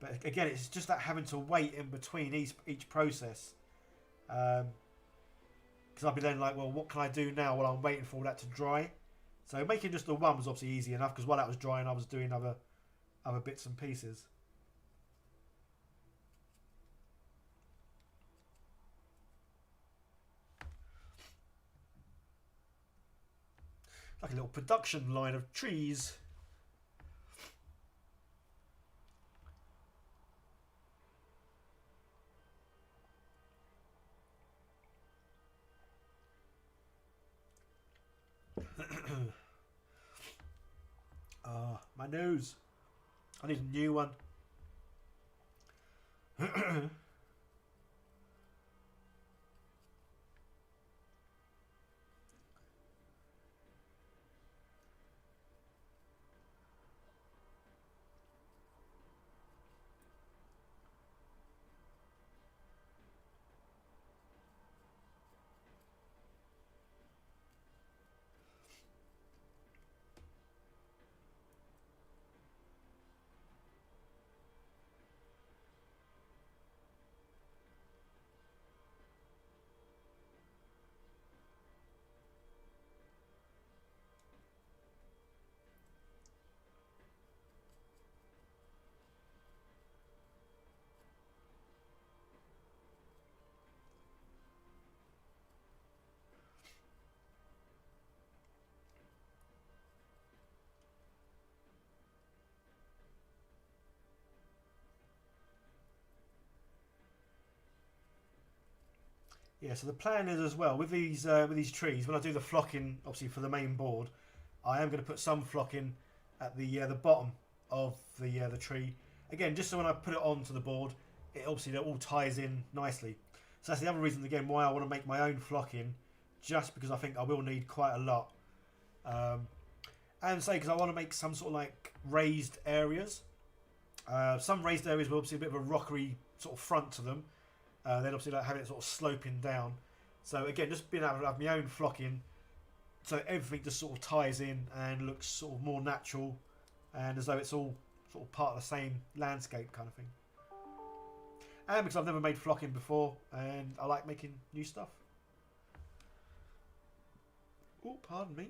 But again, it's just that having to wait in between each process. Because I'll be then like, well, what can I do now while I'm waiting for all that to dry? So making just the one was obviously easy enough because while that was drying, I was doing other bits and pieces. Like a little production line of trees. My nose. I need a new one. Yeah, so the plan is as well with these trees. When I do the flocking, obviously for the main board, I am going to put some flocking at the bottom of the tree. Again, just so when I put it onto the board, it obviously all ties in nicely. So that's the other reason again why I want to make my own flocking, just because I think I will need quite a lot. And say because I want to make some sort of like raised areas. Some raised areas will obviously a bit of a rockery sort of front to them. Then obviously like having it sort of sloping down. So again, just being able to have my own flocking, so everything just sort of ties in and looks sort of more natural, and as though it's all sort of part of the same landscape kind of thing. And because I've never made flocking before, and I like making new stuff. Oh, pardon me.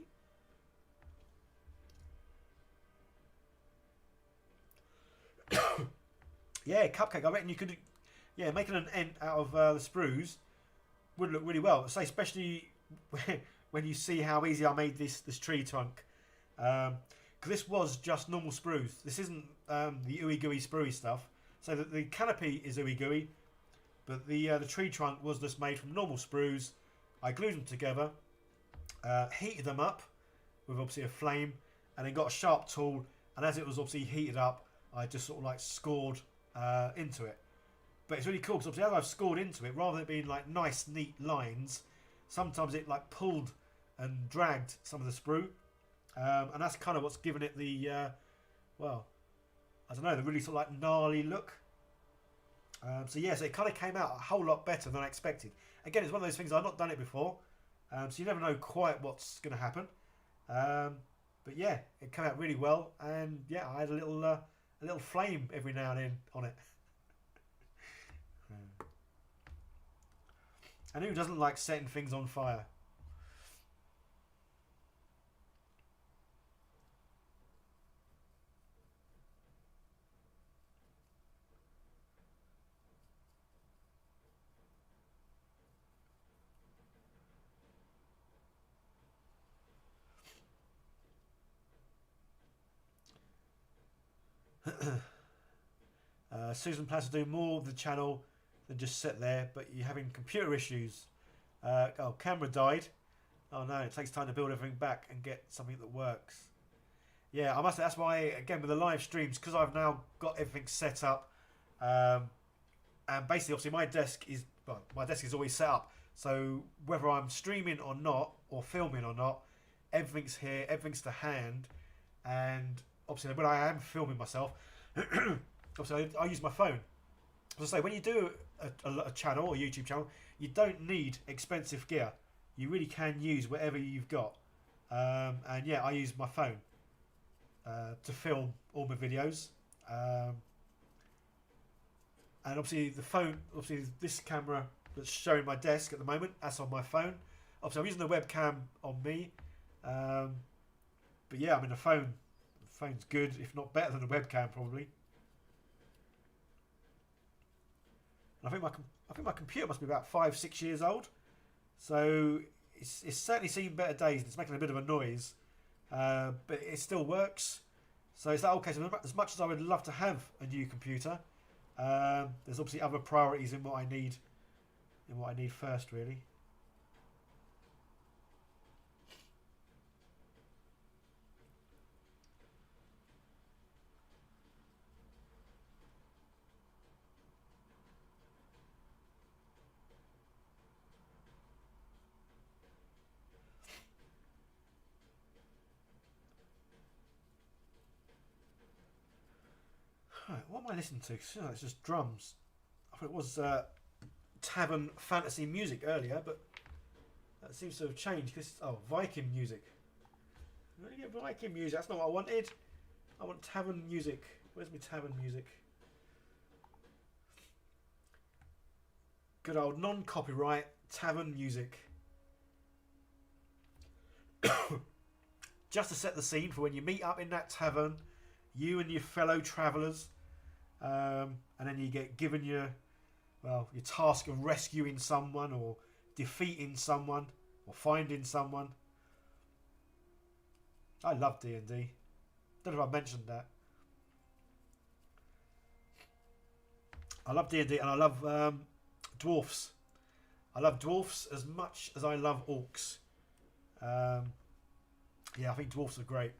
Yeah, cupcake. I reckon you could. Yeah, making an ent out of the sprues would look really well. Say, especially when you see how easy I made this tree trunk. Because this was just normal sprues. This isn't the ooey gooey spruey stuff. So the canopy is ooey gooey, but the tree trunk was just made from normal sprues. I glued them together, heated them up with obviously a flame, and then got a sharp tool. And as it was obviously heated up, I just sort of like scored into it. But it's really cool because obviously as I've scored into it, rather than it being like nice, neat lines, sometimes it like pulled and dragged some of the sprue. And that's kind of what's given it the, well, I don't know, the really sort of like gnarly look. So yeah, so it kind of came out a whole lot better than I expected. Again, it's one of those things, I've not done it before. So you never know quite what's going to happen. But yeah, it came out really well. And yeah, I had a little flame every now and then on it. And who doesn't like setting things on fire? Susan plans to do more of the channel than just sit there, but you're having computer issues. Oh, camera died. Oh no, it takes time to build everything back and get something that works. Yeah, I must say, that's why, again, with the live streams, because I've now got everything set up, and basically, obviously, my desk is always set up. So whether I'm streaming or not, or filming or not, everything's here, everything's to hand, and obviously, when I am filming myself, obviously, I use my phone. As I say, when you do a channel or YouTube channel, you don't need expensive gear. You really can use whatever you've got. And yeah, I use my phone to film all my videos. And obviously the phone, obviously this camera that's showing my desk at the moment, that's on my phone. Obviously I'm using the webcam on me. But yeah, I mean the phone's good, if not better than the webcam probably. And I think my computer must be about 5-6 years old. So it's certainly seen better days. It's making a bit of a noise, but it still works. So it's that okay. So as much as I would love to have a new computer, there's obviously other priorities in what I need. First, really. Right, what am I listening to? Oh, it's just drums. I thought it was tavern fantasy music earlier, but that seems to have changed. Viking music. I'm going to get Viking music. That's not what I wanted. I want tavern music. Where's my tavern music? Good old non-copyright tavern music. Just to set the scene for when you meet up in that tavern, you and your fellow travellers, and then you get given your task of rescuing someone or defeating someone or finding someone. I love D&D. Don't know if I mentioned that. I love D&D and I love dwarfs. I love dwarfs as much as I love orcs. Yeah, I think dwarfs are great.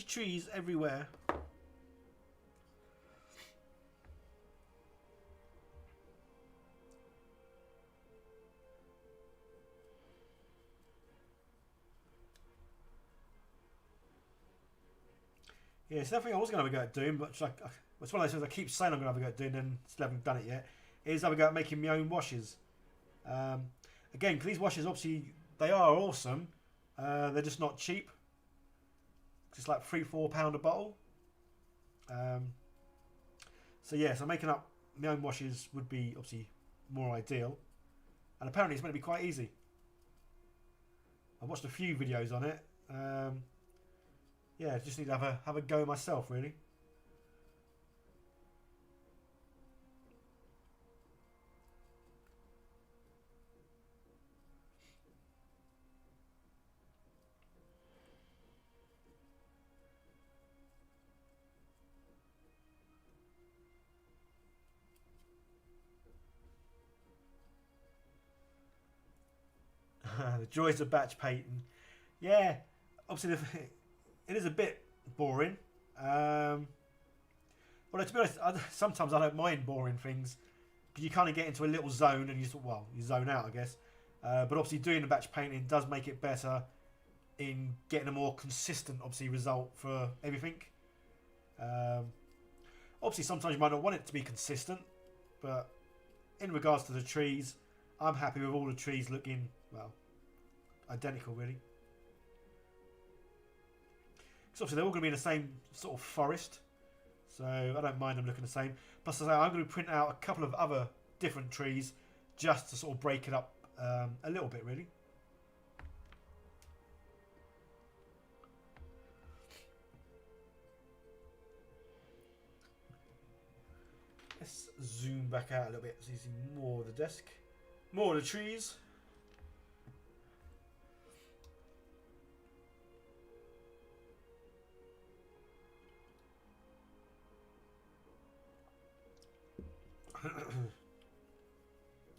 Trees everywhere. Yeah, it's definitely I was going to have a go at doing, but it's one of those things I keep saying I'm going to have a go at doing and still haven't done it yet, is have a go at making my own washes. Again, because these washes, obviously, they are awesome. They're just not cheap. It's like £3-4 a bottle. So yeah, so making up my own washes would be obviously more ideal. And apparently it's meant to be quite easy. I've watched a few videos on it. Yeah, just need to have a go myself, really. the joys of batch painting. Yeah, obviously it is a bit boring. Well, to be honest, sometimes I don't mind boring things because you kind of get into a little zone and you zone out, I guess. But obviously doing the batch painting does make it better in getting a more consistent, obviously, result for everything. Obviously, sometimes you might not want it to be consistent, but in regards to the trees, I'm happy with all the trees looking, well, identical, really. Because obviously they're all going to be in the same sort of forest, so I don't mind them looking the same. Plus, as I say, I'm going to print out a couple of other different trees just to sort of break it up a little bit, really. Let's zoom back out a little bit so you see more of the desk. More of the trees.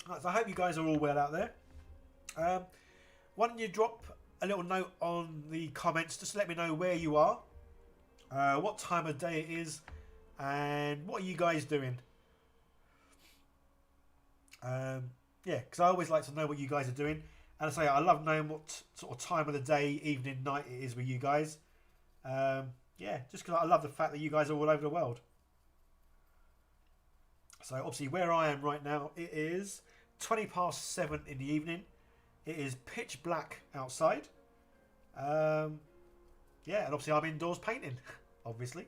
Right, so I hope you guys are all well out there. Why don't you drop a little note on the comments just to let me know where you are, what time of day it is, and what are you guys doing. Yeah, because I always like to know what you guys are doing. And I say I love knowing what sort of time of the day, evening, night it is with you guys. Yeah, just because I love the fact that you guys are all over the world. So obviously where I am right now, it is 7:20 in the evening. It is pitch black outside. Yeah, and obviously I'm indoors painting, obviously.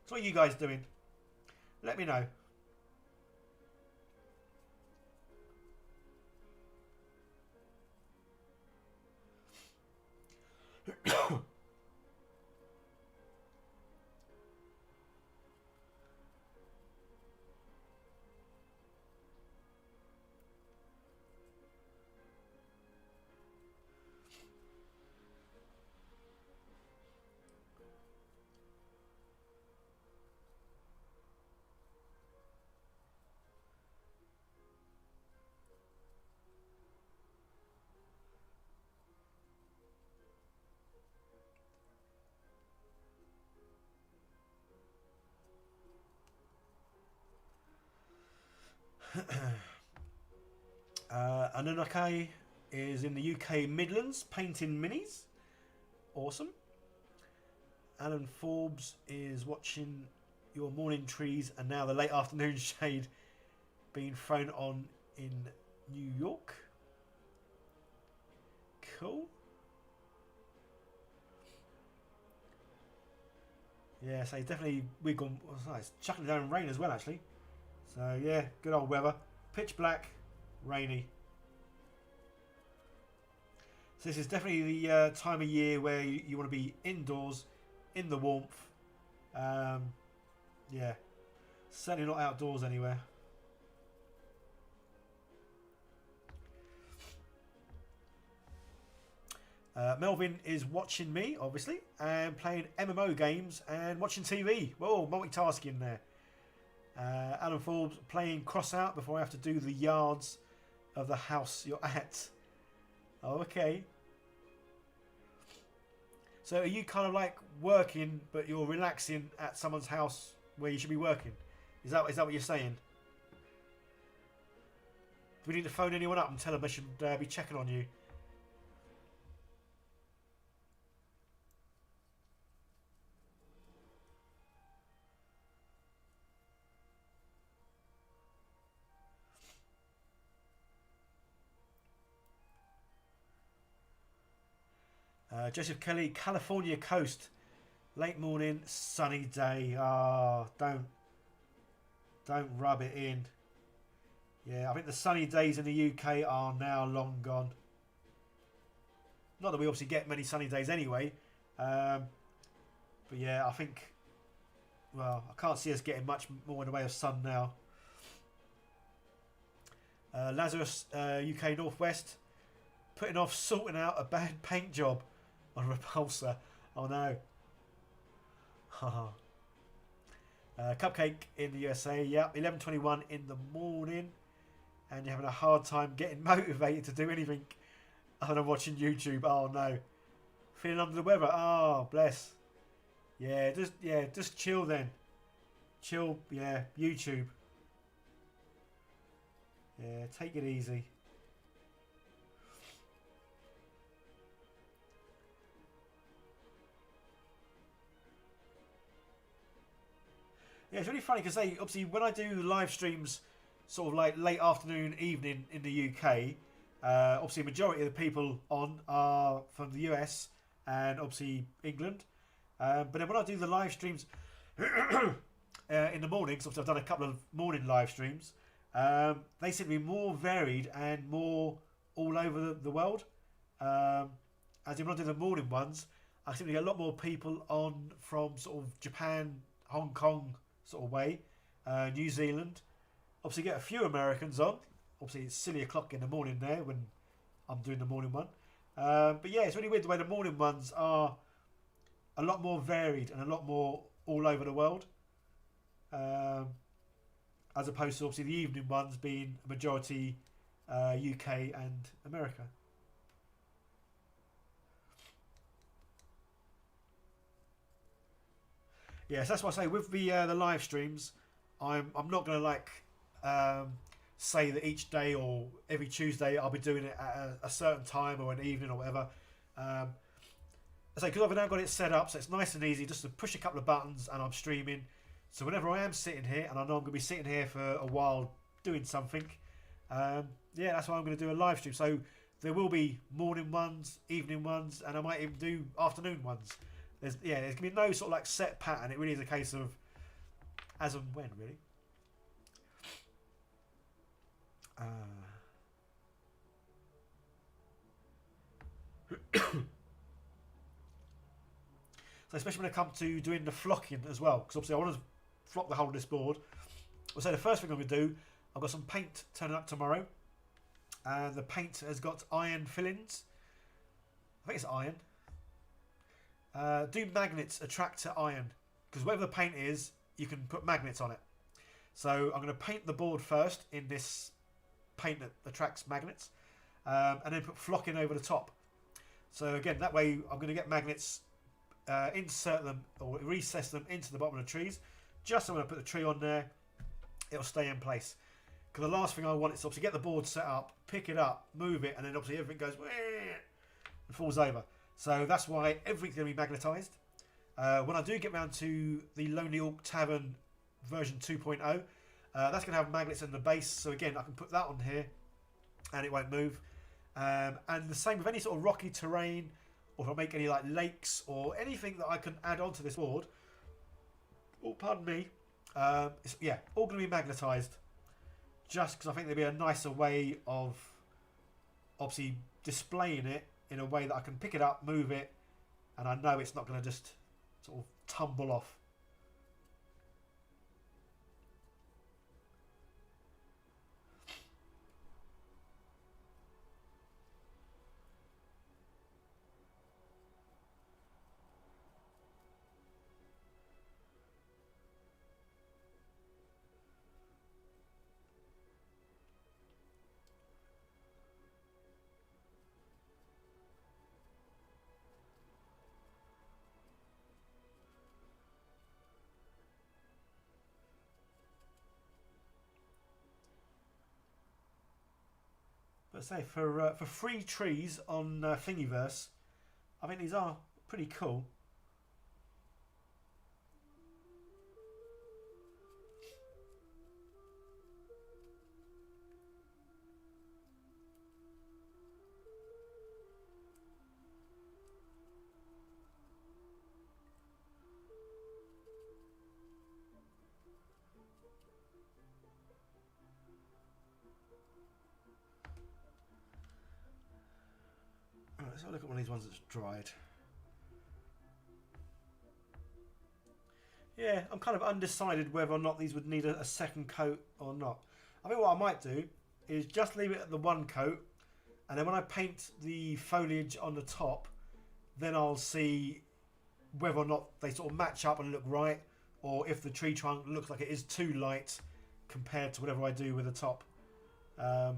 So what are you guys doing? Let me know. Anunnaki is in the UK Midlands painting minis. Awesome. Alan Forbes is watching your morning trees and now the late afternoon shade being thrown on in New York. Cool. Yeah, so definitely we've gone. Oh, it's chucking down rain as well, actually. So yeah, good old weather. Pitch black, rainy. So this is definitely the time of year where you want to be indoors, in the warmth. Yeah, certainly not outdoors anywhere. Melvin is watching me, obviously, and playing MMO games and watching TV. Whoa, multitasking there. Alan Forbes playing cross out before I have to do the yards of the house you're at. Oh, okay. So are you kind of like working, but you're relaxing at someone's house where you should be working? Is that what you're saying? Do we need to phone anyone up and tell them they should be checking on you? Joseph Kelly, California coast, late morning, sunny day. Ah, don't rub it in. Yeah, I think the sunny days in the UK are now long gone. Not that we obviously get many sunny days anyway, but yeah, I think. Well, I can't see us getting much more in the way of sun now. Lazarus, UK Northwest, putting off sorting out a bad paint job on Repulsor. Oh no. Cupcake in the USA. Yep, 11:21 in the morning, and you're having a hard time getting motivated to do anything. And I'm watching YouTube. Oh no. Feeling under the weather. Oh, bless. Just chill then. Chill, yeah, YouTube. Yeah, take it easy. Yeah, it's really funny because obviously when I do live streams, sort of like late afternoon, evening in the UK, obviously a majority of the people on are from the US and obviously England. But then when I do the live streams in the mornings, obviously I've done a couple of morning live streams, they seem to be more varied and more all over the world. As in when I do the morning ones, I seem to get a lot more people on from sort of Japan, Hong Kong sort of way, New Zealand. Obviously get a few Americans on. Obviously it's silly o'clock in the morning there when I'm doing the morning one. But yeah, it's really weird the way the morning ones are a lot more varied and a lot more all over the world. As opposed to obviously the evening ones being a majority UK and America. Yes, that's why I say with the live streams, I'm not going to like say that each day or every Tuesday I'll be doing it at a certain time or an evening or whatever. I say because I've now got it set up, so it's nice and easy just to push a couple of buttons and I'm streaming. So whenever I am sitting here, and I know I'm going to be sitting here for a while doing something, yeah, that's why I'm going to do a live stream. So there will be morning ones, evening ones, and I might even do afternoon ones. There's going to be no sort of like set pattern. It really is a case of as and when, really. So especially when it comes to doing the flocking as well, because obviously I want to flock the whole of this board. I'll say the first thing I'm going to do, I've got some paint turning up tomorrow, and the paint has got iron fillings. I think it's iron. Do magnets attract to iron? Because whatever the paint is, you can put magnets on it. So I'm going to paint the board first in this paint that attracts magnets, and then put flocking over the top. So again, that way I'm going to get magnets, insert them or recess them into the bottom of the trees. Just so when I put the tree on there, it'll stay in place. Because the last thing I want is to obviously get the board set up, pick it up, move it, and then obviously everything goes and falls over. So that's why everything's going to be magnetised. When I do get round to the Lonely Orc Tavern version 2.0, that's going to have magnets in the base. So again, I can put that on here and it won't move. And the same with any sort of rocky terrain, or if I make any like lakes or anything that I can add onto this board. Oh, pardon me. It's, yeah, all going to be magnetised. Just because I think there'll be a nicer way of obviously displaying it in a way that I can pick it up, move it, and I know it's not going to just sort of tumble off. But say for free trees on Thingiverse, I think these are pretty cool. Let's have a look at one of these ones that's dried. Yeah, I'm kind of undecided whether or not these would need a second coat or not. I think what I might do is just leave it at the one coat, and then when I paint the foliage on the top, then I'll see whether or not they sort of match up and look right, or if the tree trunk looks like it is too light compared to whatever I do with the top. Yeah,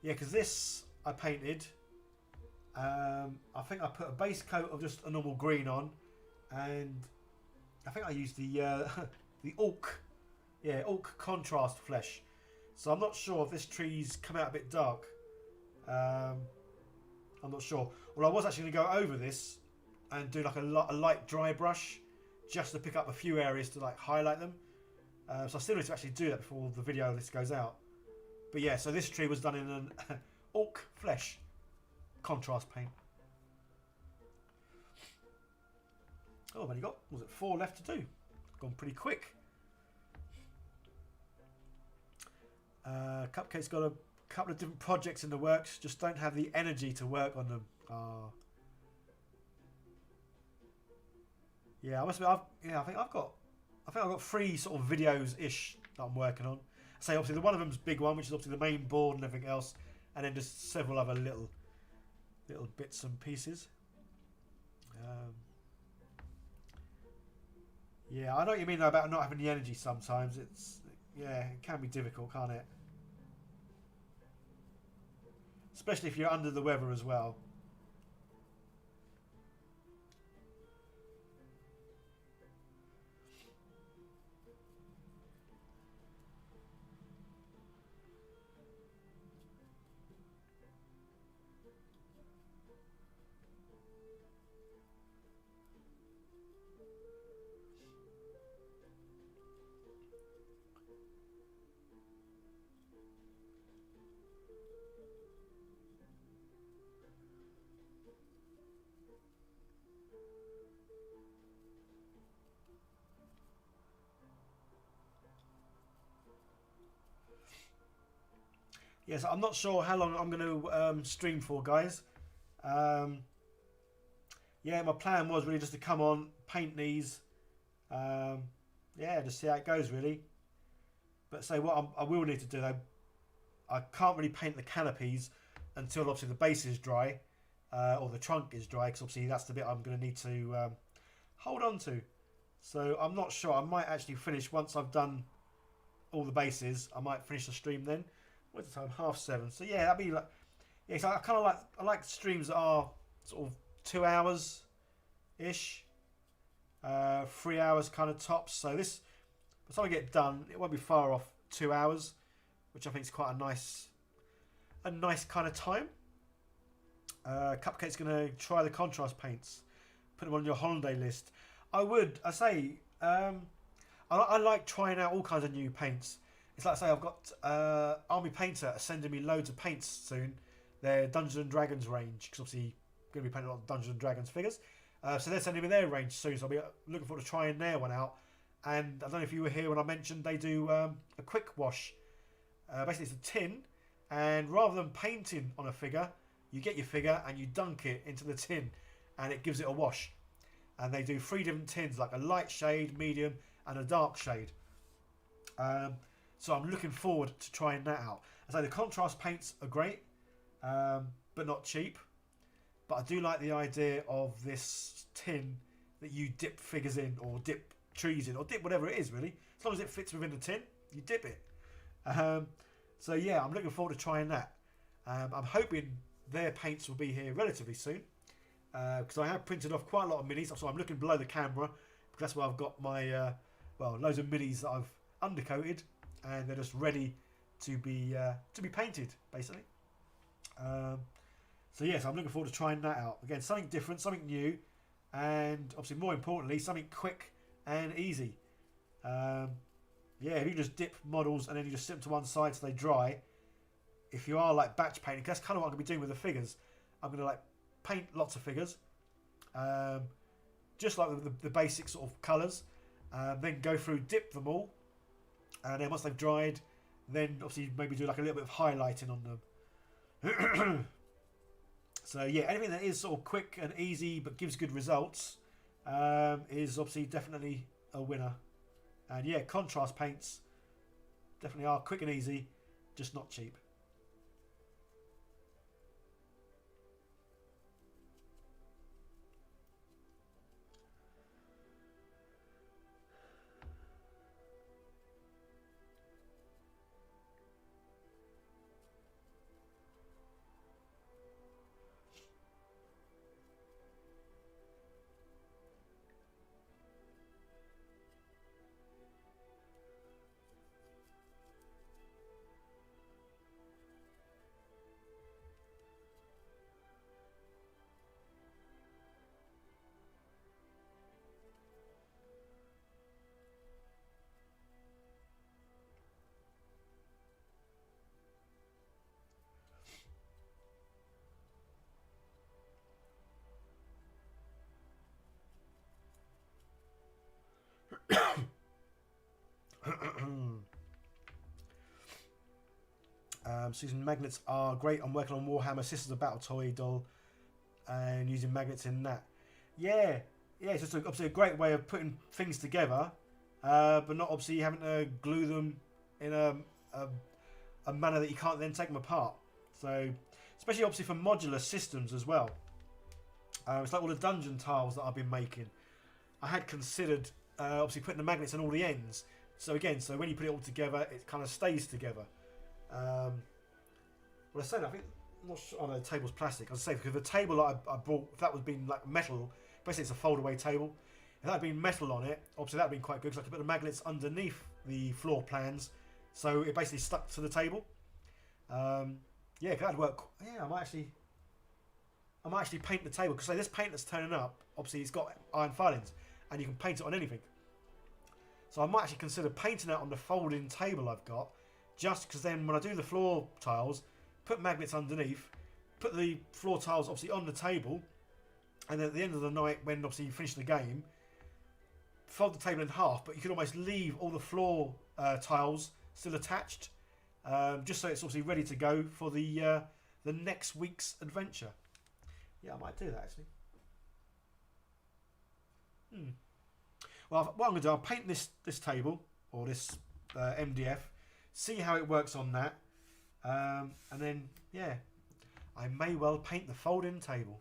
because this I painted I think I put a base coat of just a normal green on, and I think I used the the Orc, Orc contrast flesh. So I'm not sure if this tree's come out a bit dark. I'm not sure. Well, I was actually going to go over this and do like a light dry brush just to pick up a few areas to like highlight them. So I still need to actually do that before the video of this goes out. But yeah, so this tree was done in an Orc flesh contrast paint. Oh, I've only got, was it 4 left to do? Gone pretty quick. Cupcake's got a couple of different projects in the works, just don't have the energy to work on them. Yeah, I think I've got 3 sort of videos ish that I'm working on. Say obviously the one of them's big one, which is obviously the main board and everything else, and then just several other little bits and pieces. Yeah, I know what you mean though about not having the energy sometimes. It can be difficult, can't it? Especially if you're under the weather as well. Yes, I'm not sure how long I'm going to stream for, guys. Yeah, my plan was really just to come on, paint these. Yeah, just see how it goes, really. But say what I will need to do, though, I can't really paint the canopies until obviously the base is dry, or the trunk is dry, because obviously that's the bit I'm going to need to hold on to. So I'm not sure. I might actually finish once I've done all the bases. I might finish the stream then. What's the time? 7:30. So yeah, that'd be like, yeah. So I like streams that are sort of 2 hours ish, 3 hours kind of tops. So this, by the time I get done, it won't be far off 2 hours, which I think is quite a nice kind of time. Cupcake's gonna try the contrast paints. Put them on your holiday list. I like trying out all kinds of new paints. It's like, say, I've got Army Painter sending me loads of paints soon. Their Dungeons and Dragons range, because obviously I'm going to be painting a lot of Dungeons and Dragons figures. So they're sending me their range soon, so I'll be looking forward to trying their one out. And I don't know if you were here when I mentioned they do a quick wash. Basically, it's a tin, and rather than painting on a figure, you get your figure and you dunk it into the tin, and it gives it a wash. And they do 3 different tins, like a light shade, medium, and a dark shade. So I'm looking forward to trying that out. So the contrast paints are great, but not cheap. But I do like the idea of this tin that you dip figures in, or dip trees in, or dip whatever it is, really. As long as it fits within the tin, you dip it. So yeah, I'm looking forward to trying that. I'm hoping their paints will be here relatively soon, because I have printed off quite a lot of minis. So I'm looking below the camera, because that's where I've got my loads of minis that I've undercoated, and they're just ready to be painted, basically. So yes, I'm looking forward to trying that out. Again, something different, something new, and obviously more importantly, something quick and easy. Yeah, if you just dip models and then you just sit them to one side so they dry. If you are like batch painting, that's kind of what I'm going to be doing with the figures. I'm going to like paint lots of figures, just like the basic sort of colours, then go through, dip them all, and then once they've dried, then obviously maybe do like a little bit of highlighting on them. So yeah, anything that is sort of quick and easy but gives good results is obviously definitely a winner. And yeah, contrast paints definitely are quick and easy, just not cheap. So using magnets are great. I'm working on Warhammer. This is a battle toy doll, and using magnets in that. Yeah, it's just obviously a great way of putting things together, but not obviously having to glue them in a manner that you can't then take them apart. So, especially obviously for modular systems as well. It's like all the dungeon tiles that I've been making. I had considered obviously putting the magnets on all the ends. So again, when you put it all together, it kind of stays together. Well, I say that, I think, I'm not sure, oh no, the table's plastic. I was saying, because the table that I brought, if that was being like metal, basically it's a fold-away table. If that had been metal on it, obviously that would have been quite good, because I could put the magnets underneath the floor plans, so it basically stuck to the table. Yeah, that'd work. Yeah, I might actually paint the table, because this paint that's turning up, obviously it's got iron filings, and you can paint it on anything. So I might actually consider painting it on the folding table I've got, just because then when I do the floor tiles, put magnets underneath, put the floor tiles obviously on the table, and then at the end of the night, when obviously you finish the game, fold the table in half, but you can almost leave all the floor tiles still attached, just so it's obviously ready to go for the next week's adventure. Yeah, I might do that actually. Well, what I'm going to do, I'll paint this table, or this MDF, see how it works on that, and then, yeah, I may well paint the fold-in table.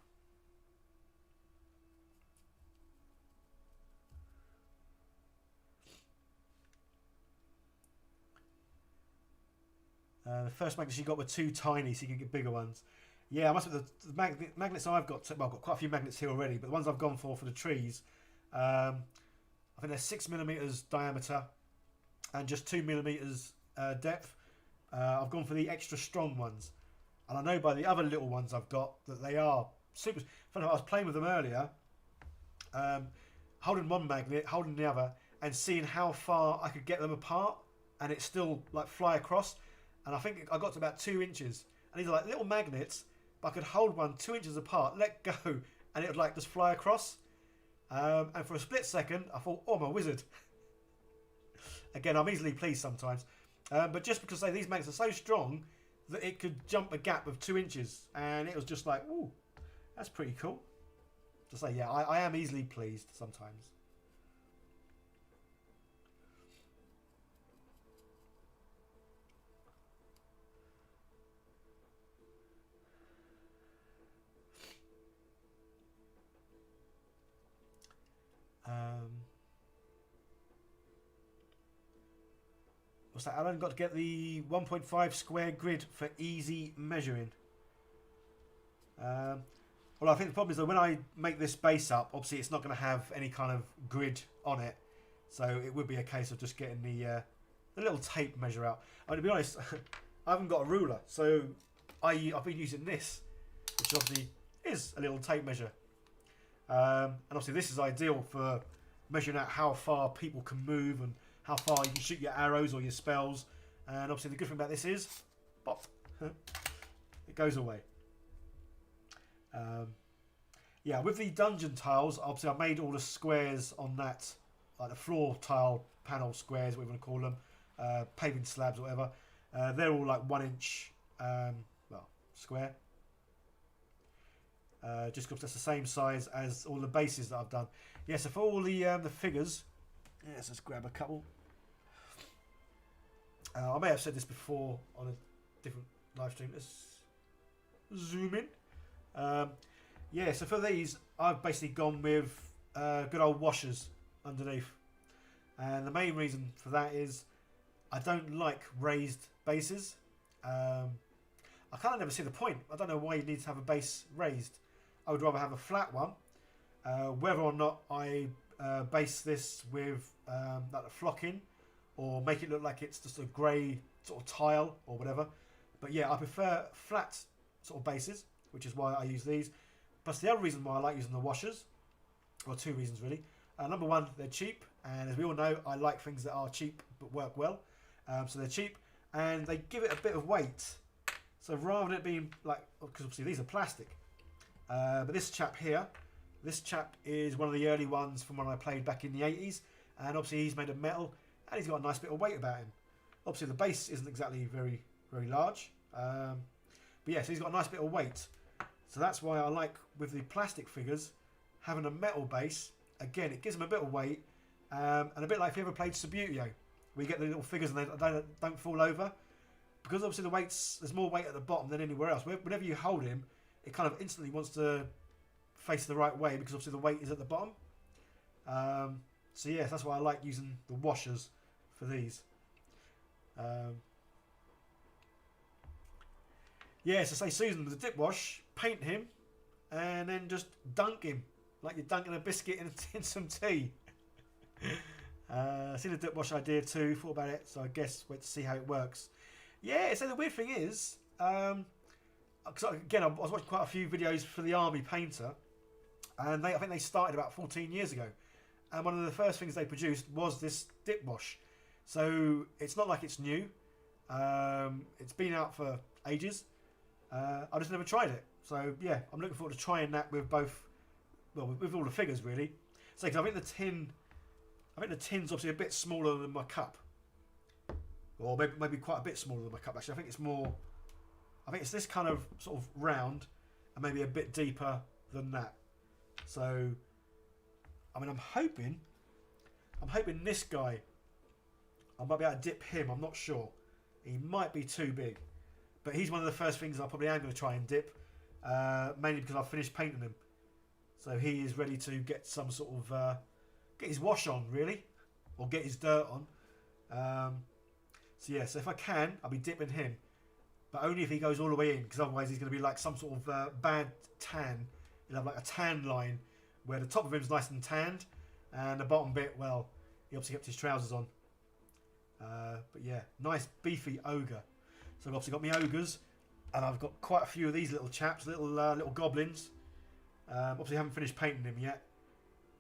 The first magnets you got were too tiny, so you can get bigger ones. Yeah, I must have the magnets I've got. Well, I've got quite a few magnets here already, but the ones I've gone for the trees, I think they're 6mm diameter and just 2mm depth. I've gone for the extra strong ones, and I know by the other little ones I've got that they are super. Funny, I was playing with them earlier, holding one magnet, holding the other, and seeing how far I could get them apart, and it still like fly across. And I think I got to about 2 inches, and these are like little magnets, but I could hold one 2 inches apart, let go, and it would like just fly across. And for a split second, I thought, oh, I'm a wizard. Again, I'm easily pleased sometimes. But just because these magnets are so strong that it could jump a gap of 2 inches, and it was just like, ooh, that's pretty cool. To say, yeah, I am easily pleased sometimes. What's that, Alan? Got to get the 1.5 square grid for easy measuring. Well, I think the problem is that when I make this base up, obviously it's not going to have any kind of grid on it, so it would be a case of just getting the little tape measure out. I mean, to be honest, I haven't got a ruler, so I've been using this, which obviously is a little tape measure. And obviously this is ideal for measuring out how far people can move and how far you can shoot your arrows or your spells. And obviously the good thing about this is, pop, it goes away. Yeah, with the dungeon tiles, obviously I made all the squares on that, like the floor tile panel squares, whatever you want to call them, paving slabs or whatever. They're all like 1 inch, well, square. Just because that's the same size as all the bases that I've done. Yeah, so for all the figures, yeah, let's just grab a couple. I may have said this before on a different live stream. Let's zoom in. Yeah, so for these, I've basically gone with good old washers underneath. And the main reason for that is I don't like raised bases. I kind of never see the point. I don't know why you need to have a base raised. I would rather have a flat one. Whether or not I base this with like a flocking or make it look like it's just a grey sort of tile or whatever. But yeah, I prefer flat sort of bases, which is why I use these. Plus the other reason why I like using the washers, or two reasons really. Number one, they're cheap, and as we all know, I like things that are cheap but work well. So they're cheap, and they give it a bit of weight. So rather than it being like, because obviously these are plastic, but this chap here, this chap is one of the early ones from when I played back in the 80s, and obviously he's made of metal, and he's got a nice bit of weight about him. Obviously the base isn't exactly very large, But yeah, so he's got a nice bit of weight. So that's why I like, with the plastic figures, having a metal base. Again, it gives them a bit of weight. And a bit like if you ever played Subutio, where you get the little figures and they don't fall over. Because obviously there's more weight at the bottom than anywhere else. Whenever you hold him, it kind of instantly wants to face the right way, because obviously the weight is at the bottom. So yes, that's why I like using the washers for these. Yeah, so say Susan, the dip wash, paint him, and then just dunk him like you're dunking a biscuit in some tea. Seen the dip wash idea too, thought about it, so I guess wait to see how it works. Yeah, so the weird thing is, again, I was watching quite a few videos for the Army Painter, and I think they started about 14 years ago. And one of the first things they produced was this dip wash. So it's not like it's new. It's been out for ages. I just never tried it. So yeah, I'm looking forward to trying that with both, well, with all the figures really. So cause I think the tin's obviously a bit smaller than my cup. Or maybe quite a bit smaller than my cup actually. I think it's this kind of sort of round and maybe a bit deeper than that. So I mean, I'm hoping this guy, I might be able to dip him. I'm not sure. He might be too big, but he's one of the first things I probably am going to try and dip, mainly because I've finished painting him. So he is ready to get some sort of get his wash on really, or get his dirt on. So yeah, so if I can, I'll be dipping him, but only if he goes all the way in, because otherwise he's going to be like some sort of bad tan. He'll have like a tan line where the top of him's nice and tanned, and the bottom bit, well, he obviously kept his trousers on. But yeah, nice beefy ogre. So I've obviously got my ogres, and I've got quite a few of these little chaps, little goblins. Obviously haven't finished painting them yet,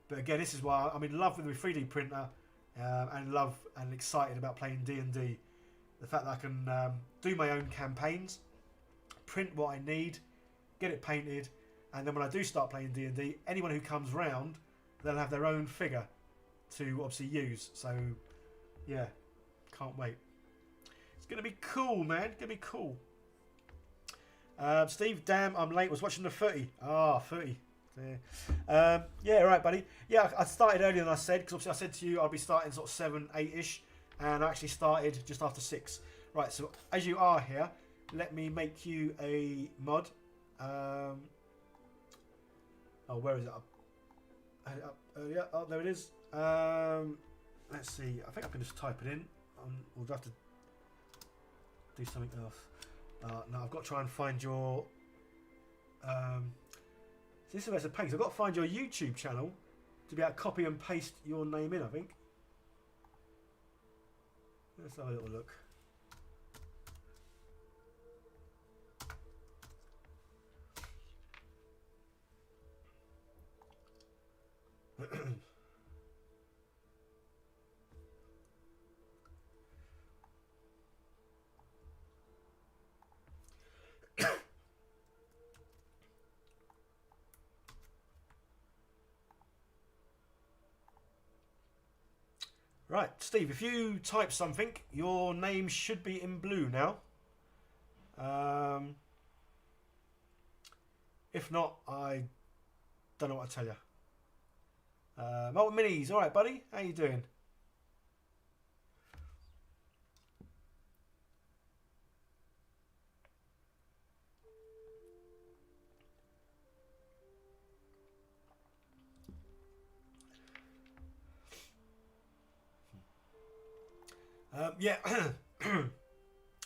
but again, this is why I'm in love with my 3D printer, and love and excited about playing D&D. The fact that I can do my own campaigns, print what I need, get it painted, and then when I do start playing D&D, anyone who comes round, they'll have their own figure to obviously use. So yeah, can't wait. It's going to be cool, man. It's going to be cool. Steve, damn, I'm late. Was watching the footy. Footy. Yeah, right, buddy. Yeah, I started earlier than I said, because obviously I said to you I'll be starting sort of 7, 8-ish, and I actually started just after 6. Right, so as you are here, let me make you a mod. Where is it? Yeah, there it is. Let's see. I think I can just type it in. We'll have to do something else. No, I've got to try and find your. This is where it's a pain. I've got to find your YouTube channel to be able to copy and paste your name in, I think. Let's have a little look. Right, Steve, if you type something, your name should be in blue now. If not, I don't know what to tell you. Molten Minis, all right, buddy. How you doing? Yeah,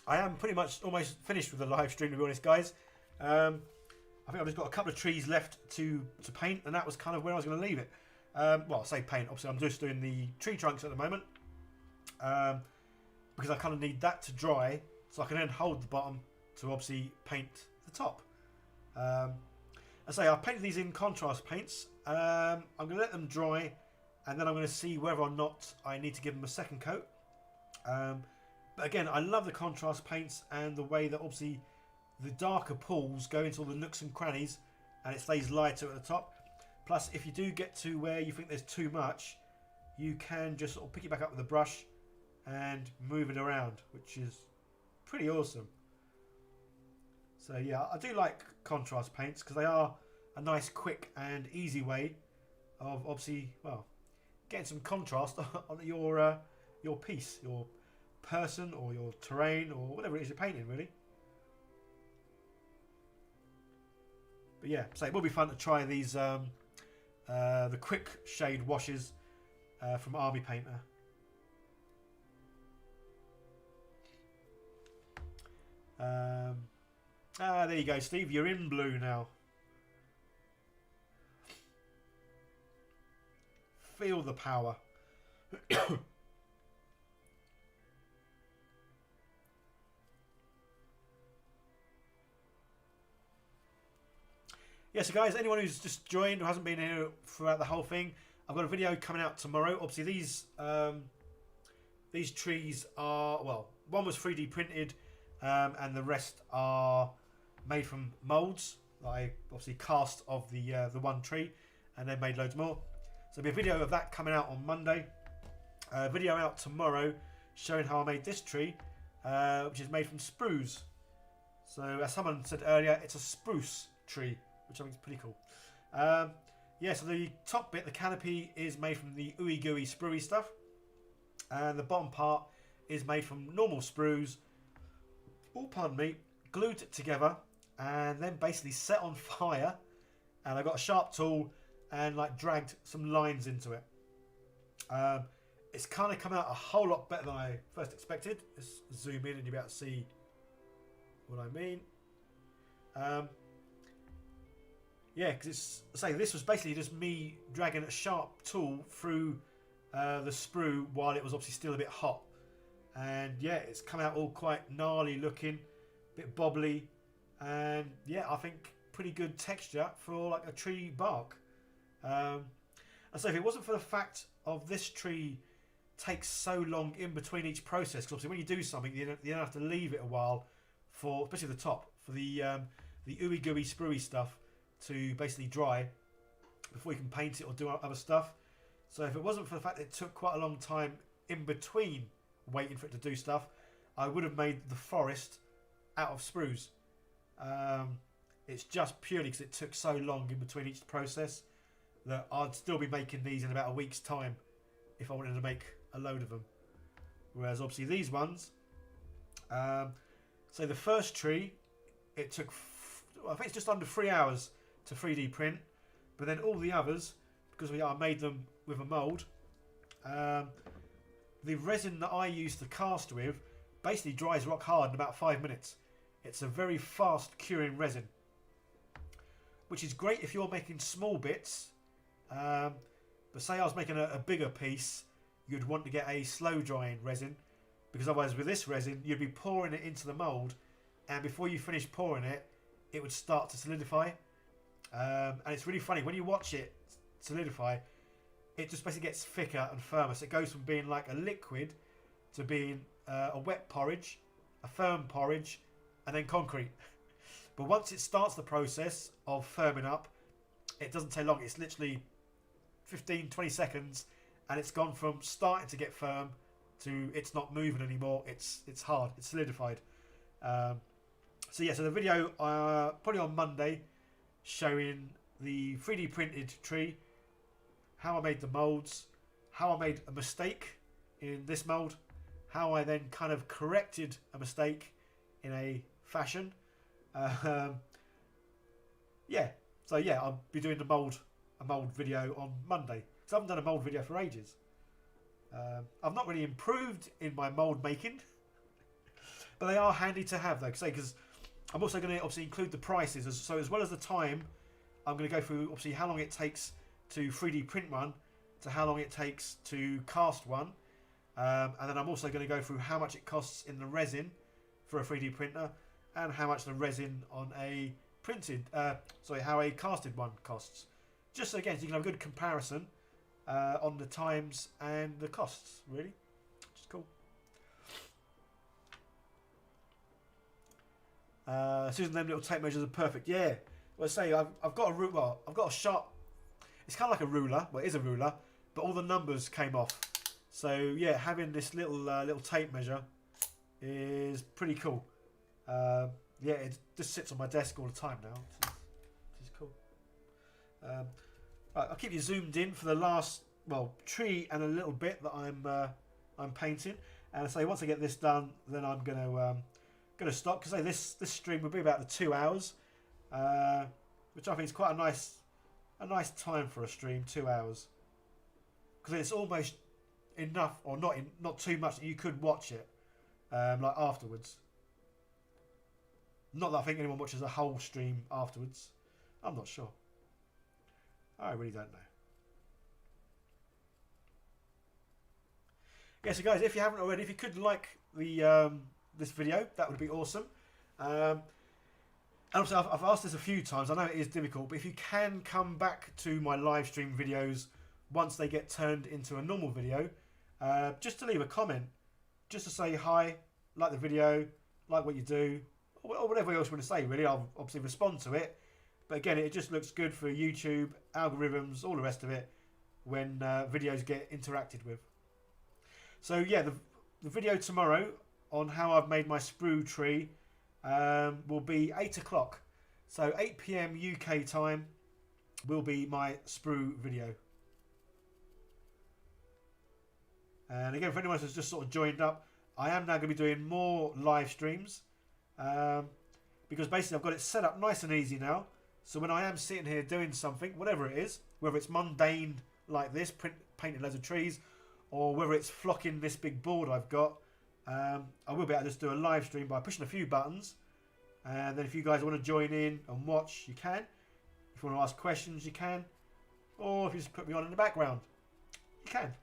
I am pretty much almost finished with the live stream, to be honest, guys. I think I've just got a couple of trees left to paint, and that was kind of where I was going to leave it. Well, I say paint, obviously I'm just doing the tree trunks at the moment, because I kind of need that to dry, so I can then hold the bottom to obviously paint the top. I say I've painted these in contrast paints. I'm going to let them dry, and then I'm going to see whether or not I need to give them a second coat. But again, I love the contrast paints and the way that obviously the darker pools go into all the nooks and crannies, and it stays lighter at the top. Plus, if you do get to where you think there's too much, you can just sort of pick it back up with a brush and move it around, which is pretty awesome. So yeah, I do like contrast paints because they are a nice, quick and easy way of obviously, well, getting some contrast on your piece, your person or your terrain or whatever it is you're painting, really. But yeah, so it will be fun to try these the quick shade washes from Army Painter. There you go, Steve. You're in blue now. Feel the power. Yeah, so guys, anyone who's just joined or hasn't been here throughout the whole thing, I've got a video coming out tomorrow. Obviously, these trees are, well, one was 3D printed, and the rest are made from molds that I obviously cast of the one tree, and then made loads more. So there'll be a video of that coming out on Monday. A video out tomorrow showing how I made this tree, which is made from sprues. So as someone said earlier, it's a spruce tree, which I think is pretty cool. Yeah, so the top bit, the canopy, is made from the ooey gooey spruey stuff, and the bottom part is made from normal sprues, all, pardon me, glued together and then basically set on fire, and I got a sharp tool and like dragged some lines into it. It's kind of come out a whole lot better than I first expected. Let's zoom in and you'll be able to see what I mean. Yeah, because this was basically just me dragging a sharp tool through the sprue while it was obviously still a bit hot. And yeah, it's come out all quite gnarly looking, a bit bobbly, and yeah, I think pretty good texture for like a tree bark. And so if it wasn't for the fact of this tree takes so long in between each process, because obviously when you do something, you don't have to leave it a while for, especially the top, for the ooey gooey spruey stuff to basically dry before you can paint it or do other stuff. So if it wasn't for the fact that it took quite a long time in between waiting for it to do stuff, I would have made the forest out of sprues. It's just purely because it took so long in between each process that I'd still be making these in about a week's time if I wanted to make a load of them. Whereas obviously these ones, so the first tree, it took, I think it's just under 3 hours to 3D print, but then all the others, because I made them with a mould, the resin that I use to cast with basically dries rock hard in about 5 minutes. It's a very fast curing resin, which is great if you're making small bits, but say I was making a bigger piece, you'd want to get a slow drying resin, because otherwise with this resin you'd be pouring it into the mould, and before you finish pouring it, it would start to solidify. And it's really funny when you watch it solidify, it just basically gets thicker and firmer. So it goes from being like a liquid to being a wet porridge, a firm porridge, and then concrete. But once it starts the process of firming up, it doesn't take long. It's literally 15-20 seconds, and it's gone from starting to get firm to it's not moving anymore. It's hard. It's solidified. So yeah, so the video probably on Monday, showing the 3D printed tree, how I made the molds, how I made a mistake in this mold, how I then kind of corrected a mistake in a fashion. Yeah, so yeah, I'll be doing a mold video on Monday, because I haven't done a mold video for ages. I've not really improved in my mold making, but they are handy to have though, because I'm also going to obviously include the prices, so as well as the time, I'm going to go through obviously how long it takes to 3D print one, to how long it takes to cast one, and then I'm also going to go through how much it costs in the resin for a 3D printer, and how much the resin on a printed, how a casted one costs. Just so again, so you can have a good comparison on the times and the costs, really, which is cool. Susan, them little tape measures are perfect. Yeah, well, I say I've got a ruler. I've got a sharp. It's kind of like a ruler. Well, it is a ruler, but all the numbers came off. So yeah, having this little tape measure is pretty cool. yeah, it just sits on my desk all the time now, which is cool. Right, I'll keep you zoomed in for the last tree and a little bit that I'm painting. And I say once I get this done, then I'm gonna stop, because this stream will be about the 2 hours, which I think is quite a nice time for a stream, 2 hours, because it's almost enough, or not too much that you could watch it like afterwards. Not that I think anyone watches a whole stream afterwards. I'm not sure. I really don't know. Yeah, so guys, if you haven't already, if you could like the this video, that would be awesome. And obviously, I've asked this a few times. I know it is difficult, but if you can come back to my live stream videos once they get turned into a normal video, just to leave a comment, just to say hi, like the video, like what you do, or whatever else you want to say, really. I'll obviously respond to it. But again, it just looks good for YouTube, algorithms, all the rest of it, when videos get interacted with. So yeah, the video tomorrow on how I've made my sprue tree will be 8 o'clock. So 8 PM UK time will be my sprue video. And again, for anyone who's just sort of joined up, I am now going to be doing more live streams, because basically I've got it set up nice and easy now. So when I am sitting here doing something, whatever it is, whether it's mundane like this, painting loads of trees, or whether it's flocking this big board I've got, I will be able to just do a live stream by pushing a few buttons. And then if you guys want to join in and watch, you can. If you want to ask questions, you can. Or if you just put me on in the background, you can.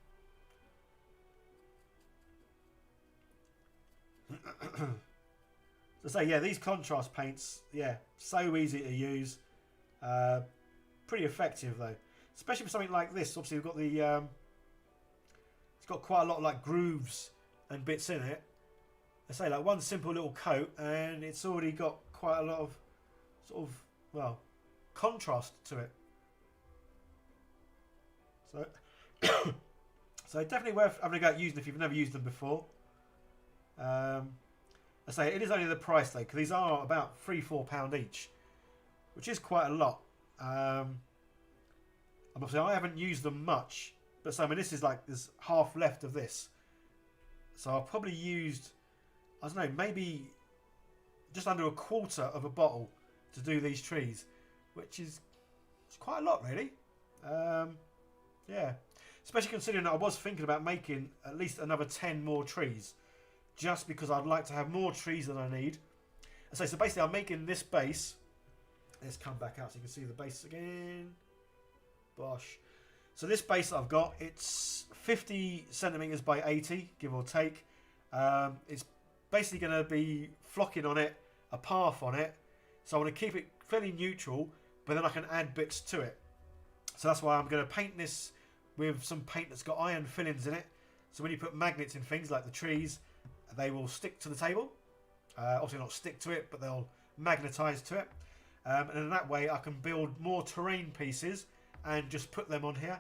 So yeah, these contrast paints, yeah, so easy to use. Pretty effective though, especially for something like this. Obviously, we've got the it's got quite a lot of like grooves and bits in it. I say like one simple little coat, and it's already got quite a lot of sort of contrast to it. So so definitely worth having a go at using if you've never used them before. I say it is only the price though, because these are about £3-4 each, which is quite a lot. Obviously I haven't used them much, but so I mean, this is like there's half left of this, so I've probably used, I don't know, maybe just under a quarter of a bottle to do these trees, which is it's quite a lot really. Yeah, especially considering that I was thinking about making at least another 10 more trees, just because I'd like to have more trees than I need. And so basically I'm making this base. Let's come back out so you can see the base again. Bosh. So this base that I've got, it's 50 centimeters by 80, give or take. It's basically going to be flocking on it, a path on it. So I want to keep it fairly neutral, but then I can add bits to it. So that's why I'm going to paint this with some paint that's got iron fillings in it. So when you put magnets in things like the trees, they will stick to the table. Obviously not stick to it, but they'll magnetize to it. And in that way I can build more terrain pieces and just put them on here.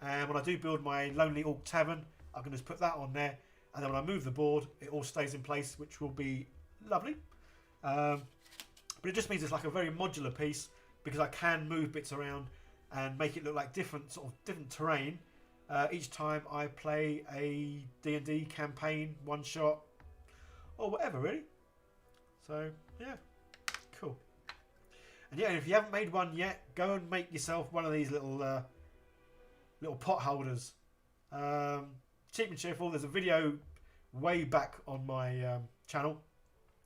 And when I do build my Lonely Orc Tavern, I can just put that on there. And then when I move the board, it all stays in place, which will be lovely. But it just means it's like a very modular piece, because I can move bits around and make it look like different terrain each time I play a D&D campaign, one shot, or whatever really. So yeah, cool. And yeah, if you haven't made one yet, go and make yourself one of these little little pot holders. Cheap and cheerful. There's a video way back on my channel.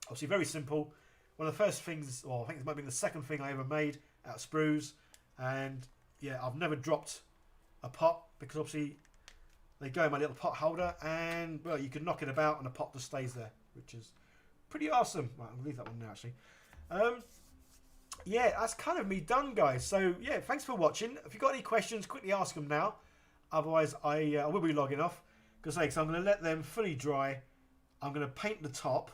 Obviously very simple. One of the first things, or I think it might be the second thing I ever made out of sprues. And yeah, I've never dropped a pot, because obviously they go in my little pot holder, and well, you can knock it about and the pot just stays there, which is pretty awesome. Right, I'll leave that one now actually. Yeah, that's kind of me done, guys. So yeah, thanks for watching. If you've got any questions, quickly ask them now. Otherwise I will be logging off, because I'm going to let them fully dry. I'm going to paint the top,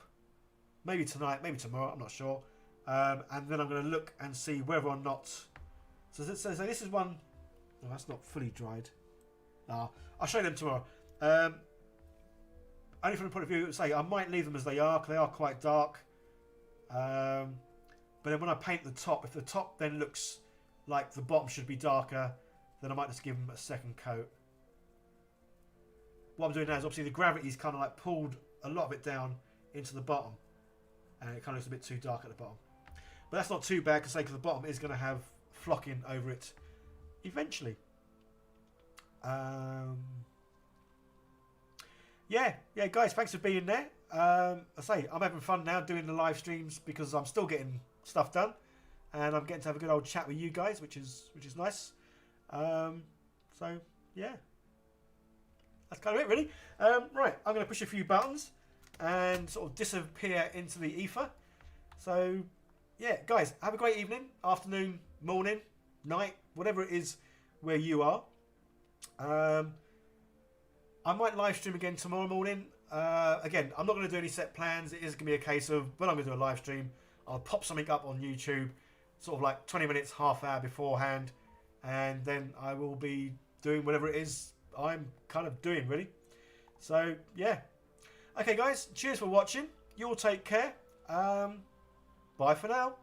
maybe tonight, maybe tomorrow, I'm not sure. And then I'm going to look and see whether or not, so this is one. No, that's not fully dried. I'll show you them tomorrow. Only from the point of view, say I might leave them as they are, because they are quite dark. But then when I paint the top, if the top then looks like the bottom should be darker, then I might just give them a second coat. What I'm doing now is obviously the gravity's kind of like pulled a lot of it down into the bottom, and it kind of looks a bit too dark at the bottom. But that's not too bad because the bottom is going to have flocking over it eventually. Yeah, guys, thanks for being there. I say I'm having fun now doing the live streams because I'm still getting stuff done, and I'm getting to have a good old chat with you guys, which is nice. So yeah. That's kind of it, really. Right, I'm going to push a few buttons and sort of disappear into the ether. So, yeah, guys, have a great evening, afternoon, morning, night, whatever it is where you are. I might live stream again tomorrow morning. Again, I'm not going to do any set plans. It is going to be a case of when I'm going to do a live stream, I'll pop something up on YouTube, sort of like 20 minutes, half hour beforehand, and then I will be doing whatever it is I'm kind of doing, really. So yeah, okay guys, cheers for watching. You all take care. Bye for now.